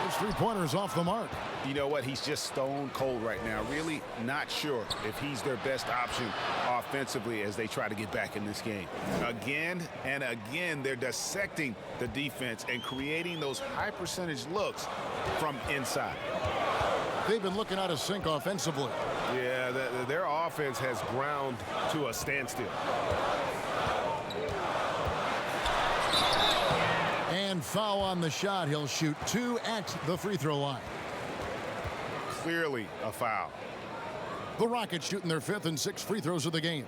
His three-pointers off the mark.
You know what? He's just stone cold right now. Really not sure if he's their best option offensively as they try to get back in this game. Again and again, they're dissecting the defense and creating those high-percentage looks from inside.
They've been looking out of sync offensively.
Yeah, their offense has ground to a standstill.
And foul on the shot. He'll shoot 2 at the free throw line.
Clearly a foul.
The Rockets shooting their 5th and 6th free throws of the game.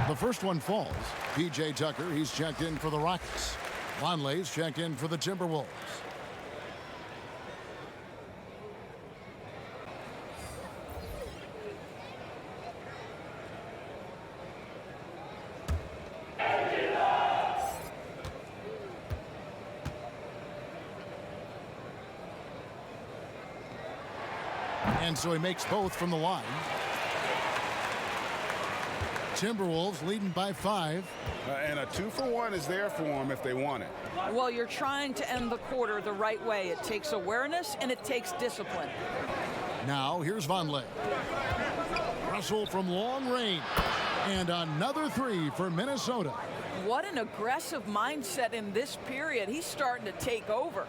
The first one falls. P.J. Tucker, he's checked in for the Rockets. Vonleh's checked in for the Timberwolves. And so he makes both from the line. Timberwolves leading by 5.
And a 2-for-1 is there for them if they want it.
Well, you're trying to end the quarter the right way. It takes awareness and it takes discipline.
Now here's Vonleh. Russell from long range. And another 3 for Minnesota.
What an aggressive mindset in this period. He's starting to take over.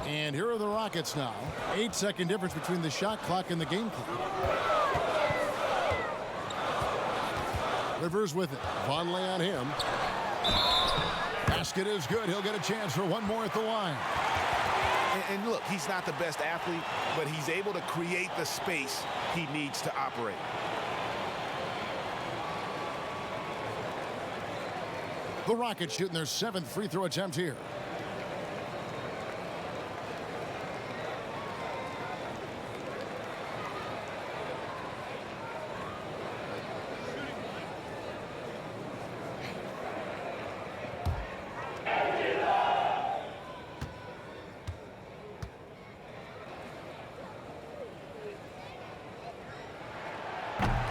And here are the Rockets now. 8-second difference between the shot clock and the game clock. Rivers with it. Vonleh on him. Basket is good. He'll get a chance for one more at the line.
And look, he's not the best athlete, but he's able to create the space he needs to operate.
The Rockets shooting their 7th free throw attempt here.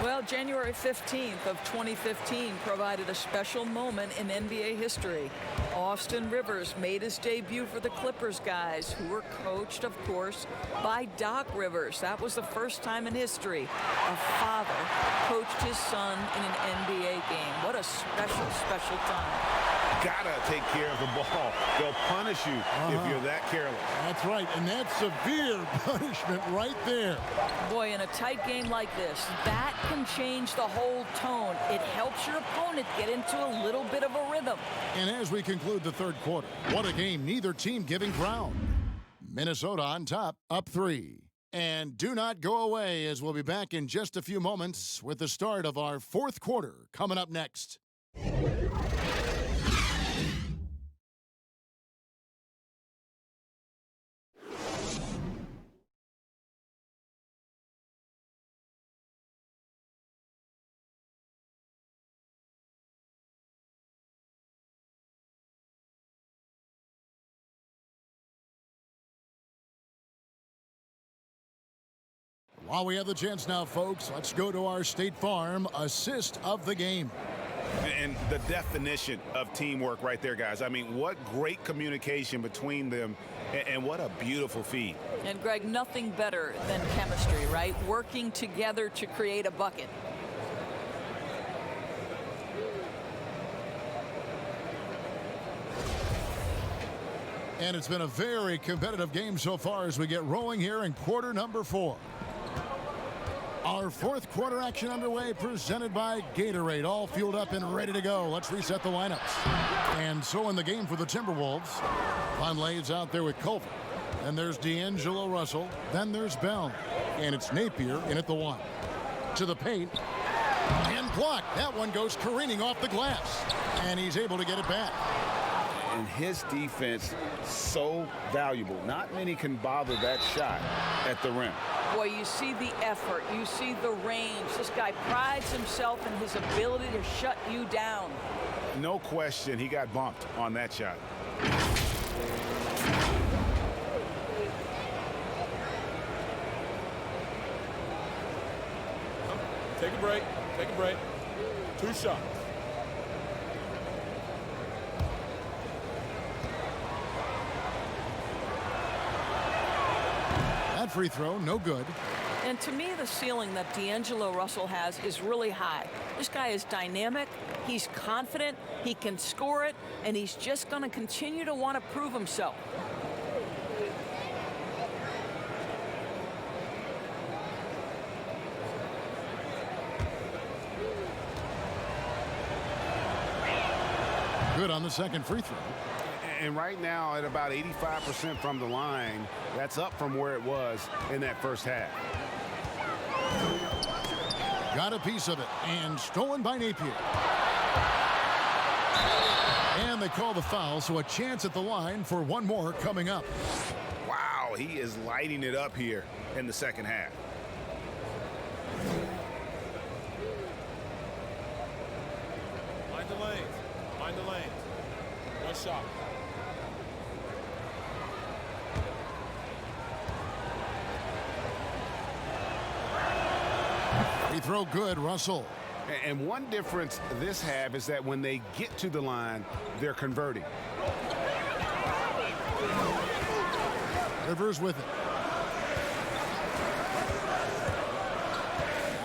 Well, January 15th of 2015 provided a special moment in NBA history. Austin Rivers made his debut for the Clippers guys, who were coached, of course, by Doc Rivers. That was the first time in history a father coached his son in an NBA game. What a special, special time.
Gotta take care of the ball. They'll punish you if you're that careless.
That's right, and that's severe punishment right there.
Boy, in a tight game like this, that can change the whole tone. It helps your opponent get into a little bit of a rhythm.
And as we conclude the third quarter, what a game, neither team giving ground. Minnesota on top, up 3. And do not go away, as we'll be back in just a few moments with the start of our fourth quarter coming up next. While we have the chance now, folks, let's go to our State Farm assist of the game.
And the definition of teamwork right there, guys. I mean, what great communication between them, and what a beautiful feed.
And, Greg, nothing better than chemistry, right? Working together to create a bucket.
And it's been a very competitive game so far as we get rolling here in quarter number 4. Our fourth quarter action underway, presented by Gatorade, all fueled up and ready to go. Let's reset the lineups. And so in the game for the Timberwolves, Vonleh's out there with Culver. Then there's D'Angelo Russell. Then there's Bell. And it's Napier in at the 1. To the paint. And blocked. That one goes careening off the glass. And he's able to get it back.
And his defense, so valuable. Not many can bother that shot at the rim.
Boy, you see the effort, you see the range. This guy prides himself in his ability to shut you down.
No question, he got bumped on that shot.
Take a break. Take a break. 2 shots.
That free throw, no good.
And to me, the ceiling that D'Angelo Russell has is really high. This guy is dynamic, he's confident, he can score it, and he's just going to continue to want to prove himself.
Good on the second free throw.
And right now at about 85% from the line, that's up from where it was in that first half.
Got a piece of it and stolen by Napier. And they call the foul, so a chance at the line for one more coming up.
Wow, he is lighting it up here in the second half.
Mind the lanes. Mind the lanes. One shot.
Free throw good, Russell.
And one difference this half is that when they get to the line, they're converting.
Rivers with it.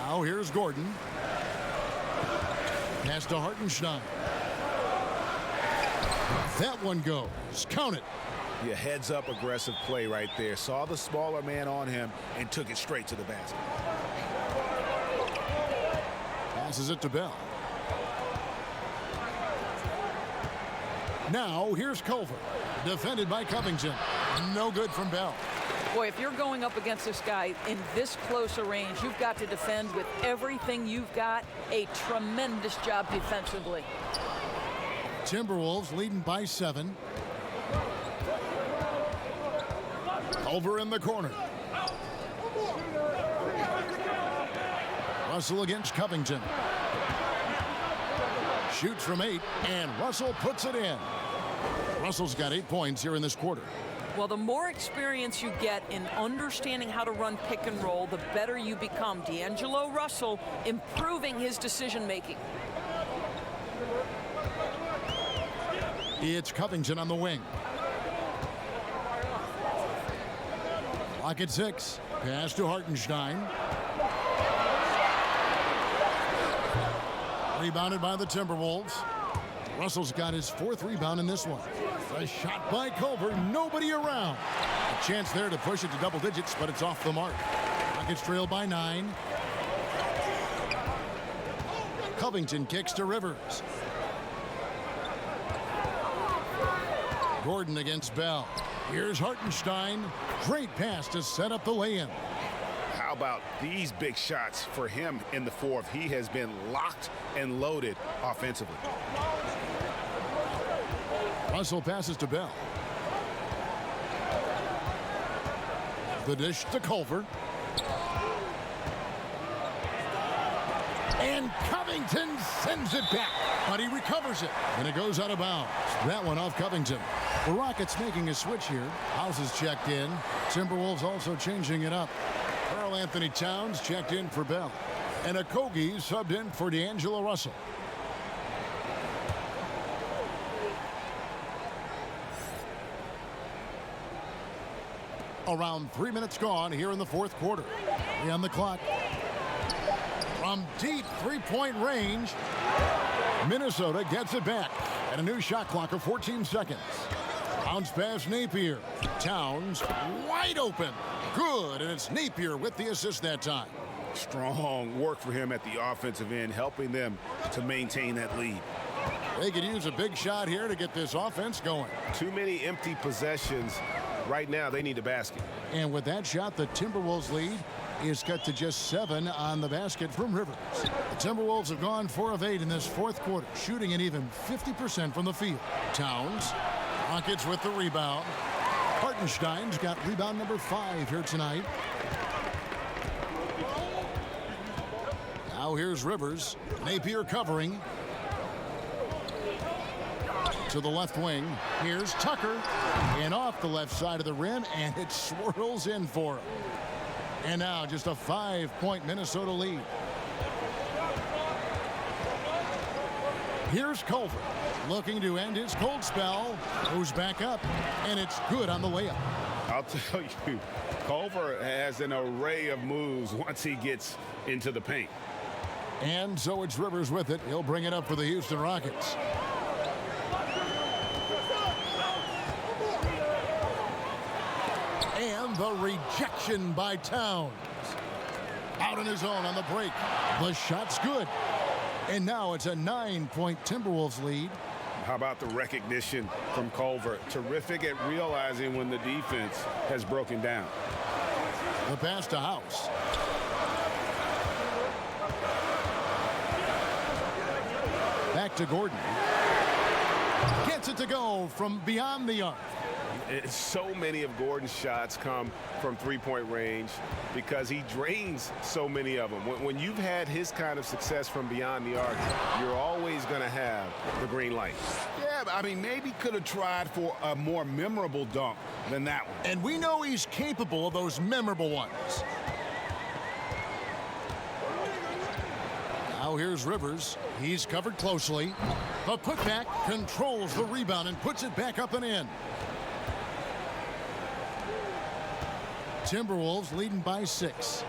Now here's Gordon. Pass to Hartenstein. That one goes. Count it.
Yeah, heads up aggressive play right there. Saw the smaller man on him and took it straight to the basket.
Passes it to Bell. Now here's Culver. Defended by Covington. No good from Bell.
Boy, if you're going up against this guy in this close a range, you've got to defend with everything you've got. A tremendous job defensively.
Timberwolves leading by 7. Culver in the corner. Russell against Covington. Shoots from 8, and Russell puts it in. Russell's got 8 points here in this quarter.
Well, the more experience you get in understanding how to run pick and roll, the better you become. D'Angelo Russell improving his decision making.
It's Covington on the wing. Lock at 6. Pass to Hartenstein. Rebounded by the Timberwolves. Russell's got his 4th rebound in this one. A shot by Culver, nobody around. A chance there to push it to double digits, but it's off the mark. Rockets trail by 9. Covington kicks to Rivers. Gordon against Bell. Here's Hartenstein. Great pass to set up the lay-in.
How about these big shots for him in the 4th? He has been locked and loaded offensively.
Russell passes to Bell. The dish to Culver. And Covington sends it back, but he recovers it, and it goes out of bounds. That one off Covington. The Rockets making a switch here. House is checked in. Timberwolves also changing it up. Karl-Anthony Towns checked in for Bell. And Okogie subbed in for D'Angelo Russell. Around 3 minutes gone here in the 4th quarter. 3 on the clock. From deep three-point range, Minnesota gets it back. And a new shot clock of 14 seconds. Bounce pass Napier. Towns wide open. Good, and it's Napier with the assist that time.
Strong work for him at the offensive end, helping them to maintain that lead.
They could use a big shot here to get this offense going.
Too many empty possessions. Right now, they need a basket.
And with that shot, the Timberwolves lead is cut to just 7 on the basket from Rivers. The Timberwolves have gone 4 of 8 in this 4th quarter, shooting at even 50% from the field. Towns, Rockets with the rebound. Hartenstein's got rebound number 5 here tonight. Now here's Rivers. Napier covering. To the left wing. Here's Tucker. And off the left side of the rim, and it swirls in for him. And now just a 5-point Minnesota lead. Here's Culver. Looking to end his cold spell. Goes back up, and it's good on the layup.
I'll tell you, Culver has an array of moves once he gets into the paint.
And so it's Rivers with it. He'll bring it up for the Houston Rockets. And the rejection by Towns. Out on his own on the break. The shot's good. And now it's a 9-point Timberwolves lead.
How about the recognition from Culver? Terrific at realizing when the defense has broken down.
The pass to House. Back to Gordon. Gets it to go from beyond the arc.
So many of Gordon's shots come from three-point range because he drains so many of them. When you've had his kind of success from beyond the arc, you're always going to have the green light.
Yeah,
I mean, maybe could have tried for a more memorable dunk than that one.
And we know he's capable of those memorable ones. Now here's Rivers. He's covered closely. The putback controls the rebound and puts it back up and in. Timberwolves leading by 6.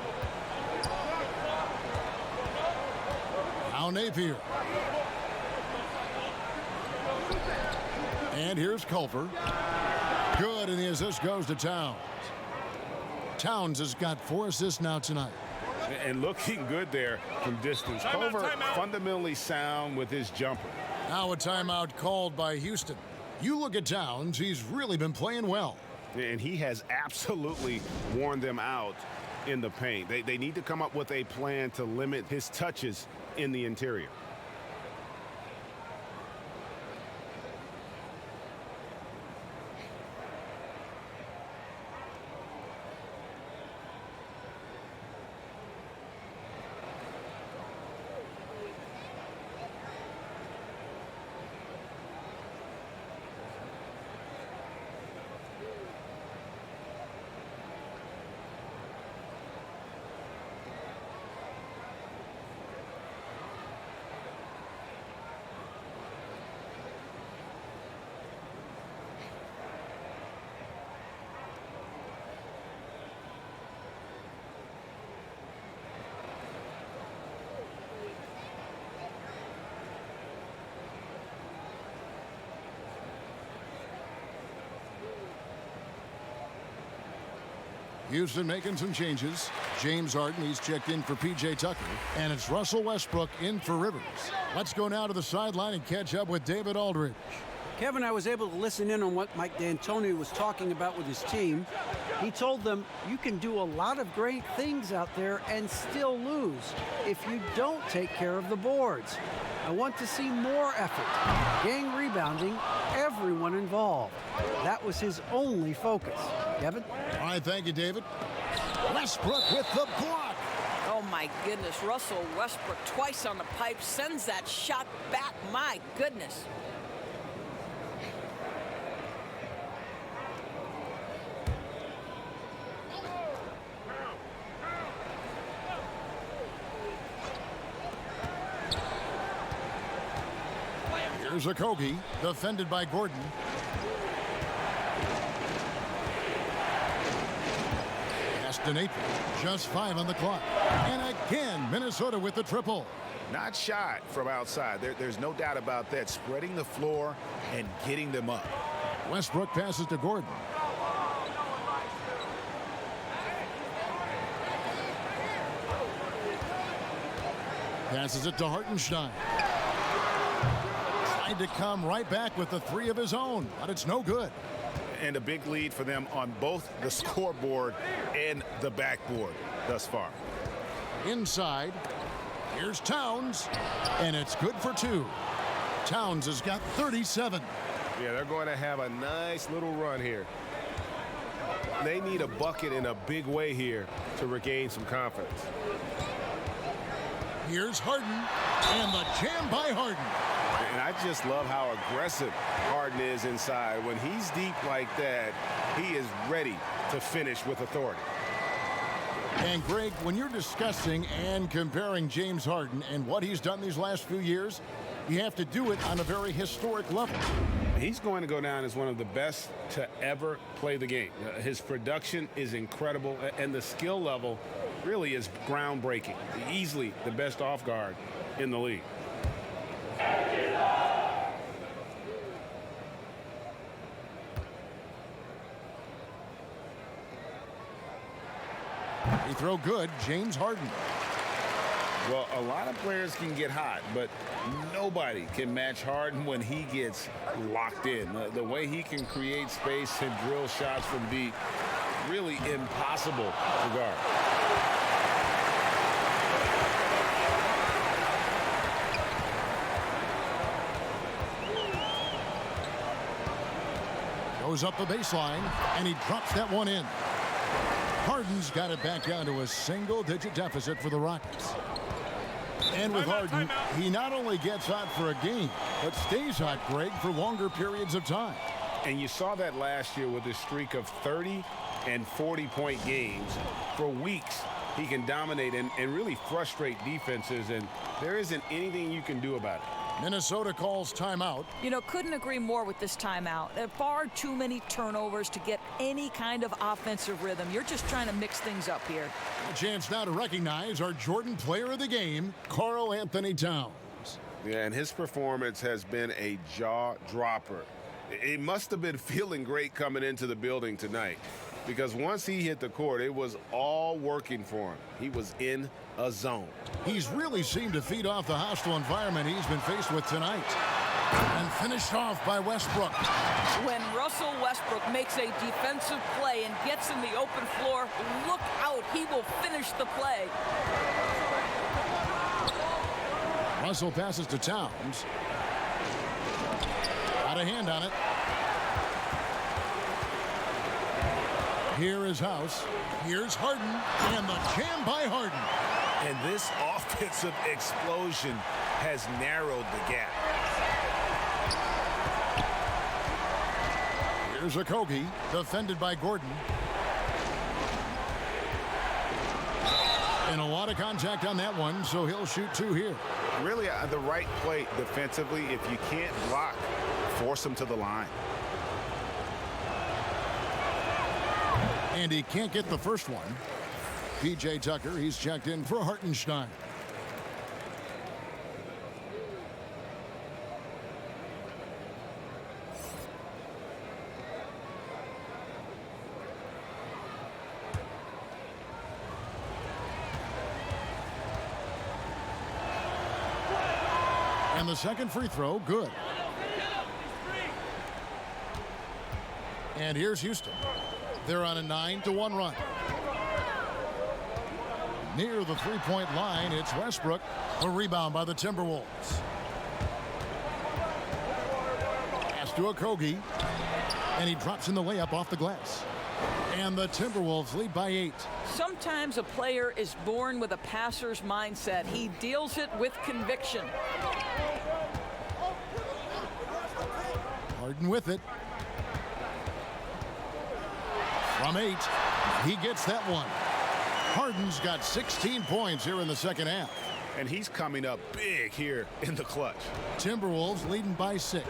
Now Napier. And here's Culver. Good, and the assist goes to Towns. Towns has got 4 assists now tonight.
And looking good there from distance. Culver fundamentally sound with his jumper.
Now a timeout called by Houston. You look at Towns, he's really been playing well.
And he has absolutely worn them out in the paint. They need to come up with a plan to limit his touches in the interior.
Houston making some changes. James Harden, he's checked in for P.J. Tucker. And it's Russell Westbrook in for Rivers. Let's go now to the sideline and catch up with David Aldridge.
Kevin, I was able to listen in on what Mike D'Antoni was talking about with his team. He told them, you can do a lot of great things out there and still lose if you don't take care of the boards. I want to see more effort, gang rebounding, everyone involved. That was his only focus. Kevin?
All right, thank you, David. Westbrook with the block.
Oh, my goodness. Russell Westbrook twice on the pipe sends that shot back. My goodness.
Here's Okogie, defended by Gordon. Pass to Napier. Just 5 on the clock. And again, Minnesota with the triple.
Not shot from outside. There's no doubt about that. Spreading the floor and getting them up.
Westbrook passes to Gordon. Passes it to Hartenstein. Tried to come right back with the 3 of his own, but it's no good.
And a big lead for them on both the scoreboard and the backboard thus far.
Inside, here's Towns, and it's good for 2. Towns has got 37.
Yeah, they're going to have a nice little run here. They need a bucket in a big way here to regain some confidence.
Here's Harden, and the jam by Harden.
And I just love how aggressive Harden is inside. When he's deep like that, he is ready to finish with authority.
And Greg, when you're discussing and comparing James Harden and what he's done these last few years, you have to do it on a very historic level.
He's going to go down as one of the best to ever play the game. His production is incredible, and the skill level really is groundbreaking. Easily the best off guard in the league.
He throw good, James Harden.
Well, a lot of players can get hot, but nobody can match Harden when he gets locked in. The way he can create space and drill shots from deep, really impossible to guard.
Goes up the baseline, and he drops that one in. Harden's got it back down to a single-digit deficit for the Rockets. And with Harden, he not only gets hot for a game, but stays hot, Greg, for longer periods of time.
And you saw that last year with his streak of 30 and 40-point games. For weeks, he can dominate and really frustrate defenses, and there isn't anything you can do about it.
Minnesota calls timeout.
You know, couldn't agree more with this timeout. Far too many turnovers to get any kind of offensive rhythm. You're just trying to mix things up here.
A chance now to recognize our Jordan player of the game, Karl-Anthony Towns.
Yeah, and his performance has been a jaw-dropper. He must have been feeling great coming into the building tonight, because once he hit the court, it was all working for him. He was in a zone.
He's really seemed to feed off the hostile environment he's been faced with tonight. And finished off by Westbrook.
When Russell Westbrook makes a defensive play and gets in the open floor, look out, he will finish the play.
Russell passes to Towns. Got a hand on it. Here is House. Here's Harden. And the jam by Harden.
And this offensive explosion has narrowed the gap.
Here's Okogie, defended by Gordon. And a lot of contact on that one, so he'll shoot two here.
Really, the right play defensively. If you can't block, force him to the line.
And he can't get the first one. P.J. Tucker, he's checked in for Hartenstein. And the second free throw, good. And here's Houston. They're on a 9-1 run. Near the three-point line, it's Westbrook. A rebound by the Timberwolves. Pass to Okogie. And he drops in the layup off the glass. And the Timberwolves lead by 8.
Sometimes a player is born with a passer's mindset. He deals it with conviction.
Harden with it. From 8, he gets that one. Harden's got 16 points here in the second half.
And he's coming up big here in the clutch.
Timberwolves leading by 6.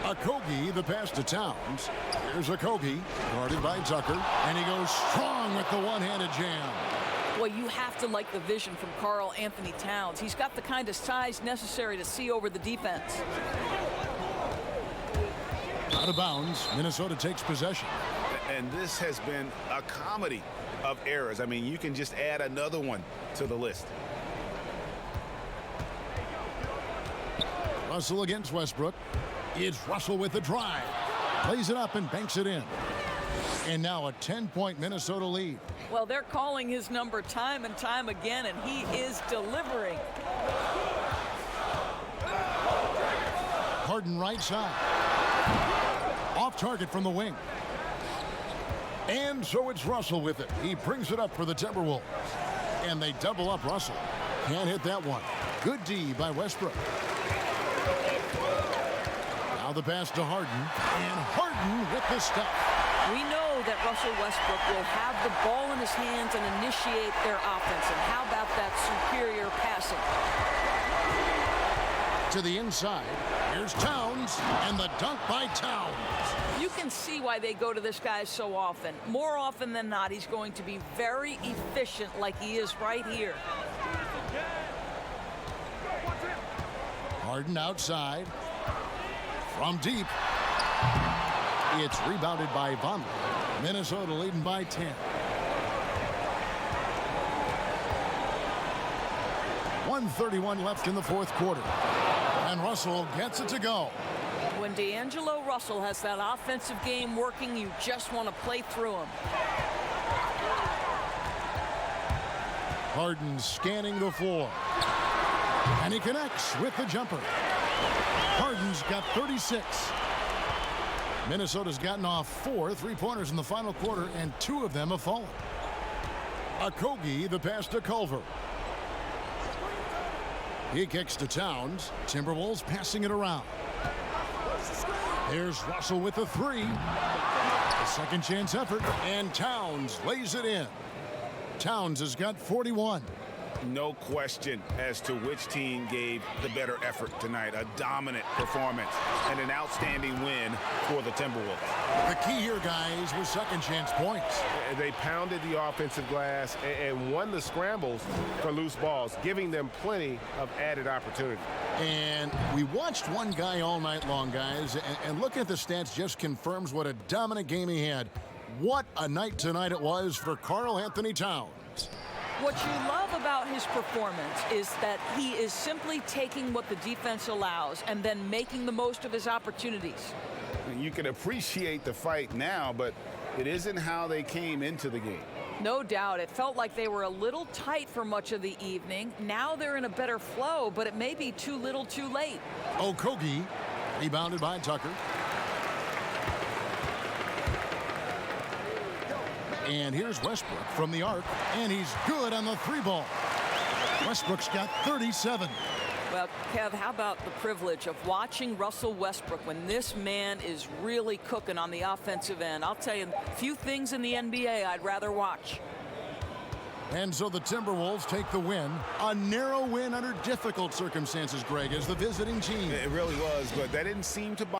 Okogie, the pass to Towns. Here's Okogie, guarded by Tucker, and he goes strong with the one-handed jam.
Well, you have to like the vision from Karl-Anthony Towns. He's got the kind of size necessary to see over the defense.
Out of bounds, Minnesota takes possession.
And this has been a comedy of errors. I mean, you can just add another one to the list.
Russell against Westbrook. It's Russell with the drive. Plays it up and banks it in. And now a 10-point Minnesota lead.
Well, they're calling his number time and time again, and he is delivering.
Harden right side. Off target from the wing. And so it's Russell with it. He brings it up for the Timberwolves. And they double up Russell. Can't hit that one. Good D by Westbrook. Now the pass to Harden. And Harden with the stuff.
We know that Russell Westbrook will have the ball in his hands and initiate their offense. And how about that superior passing?
To the inside. Here's Towns, and the dunk by Towns.
You can see why they go to this guy so often. More often than not, he's going to be very efficient like he is right here.
Harden outside. From deep. It's rebounded by Vonleh. Minnesota leading by 10. 1:31 left in the fourth quarter. And Russell gets it to go.
When D'Angelo Russell has that offensive game working, you just want to play through him.
Harden scanning the floor. And he connects with the jumper. Harden's got 36. Minnesota's gotten off 4 3-pointers in the final quarter, and 2 of them have fallen. Okogie, the pass to Culver. He kicks to Towns. Timberwolves passing it around. Here's Russell with the 3. A second chance effort, and Towns lays it in. Towns has got 41.
No question as to which team gave the better effort tonight. A dominant performance and an outstanding win for the Timberwolves.
The key here, guys, was second chance points.
They pounded the offensive glass and won the scrambles for loose balls, giving them plenty of added opportunity.
And we watched one guy all night long, guys, and looking at the stats just confirms what a dominant game he had. What a night tonight it was for Karl-Anthony Towns.
What you love about his performance is that he is simply taking what the defense allows and then making the most of his opportunities.
You can appreciate the fight now, but it isn't how they came into the game.
No doubt. It felt like they were a little tight for much of the evening. Now they're in a better flow, but it may be too little too late.
Okogie, rebounded by Tucker. And here's Westbrook from the arc, and he's good on the 3-ball. Westbrook's got 37.
Well, Kev, how about the privilege of watching Russell Westbrook when this man is really cooking on the offensive end? I'll tell you, few things in the NBA I'd rather watch.
And so the Timberwolves take the win. A narrow win under difficult circumstances, Greg, as the visiting team.
It really was, but that didn't seem to bother.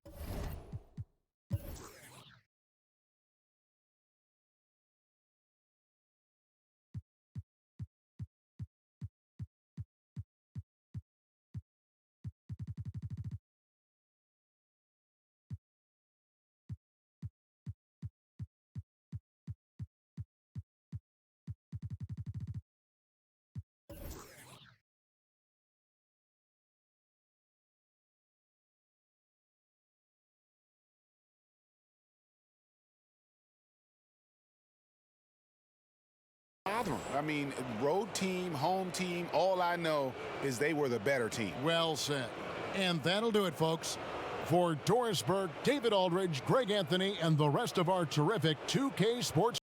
I mean, road team, home team, all I know is they were the better team.
Well said. And that'll do it, folks. For Doris Burke, David Aldridge, Greg Anthony, and the rest of our terrific 2K Sports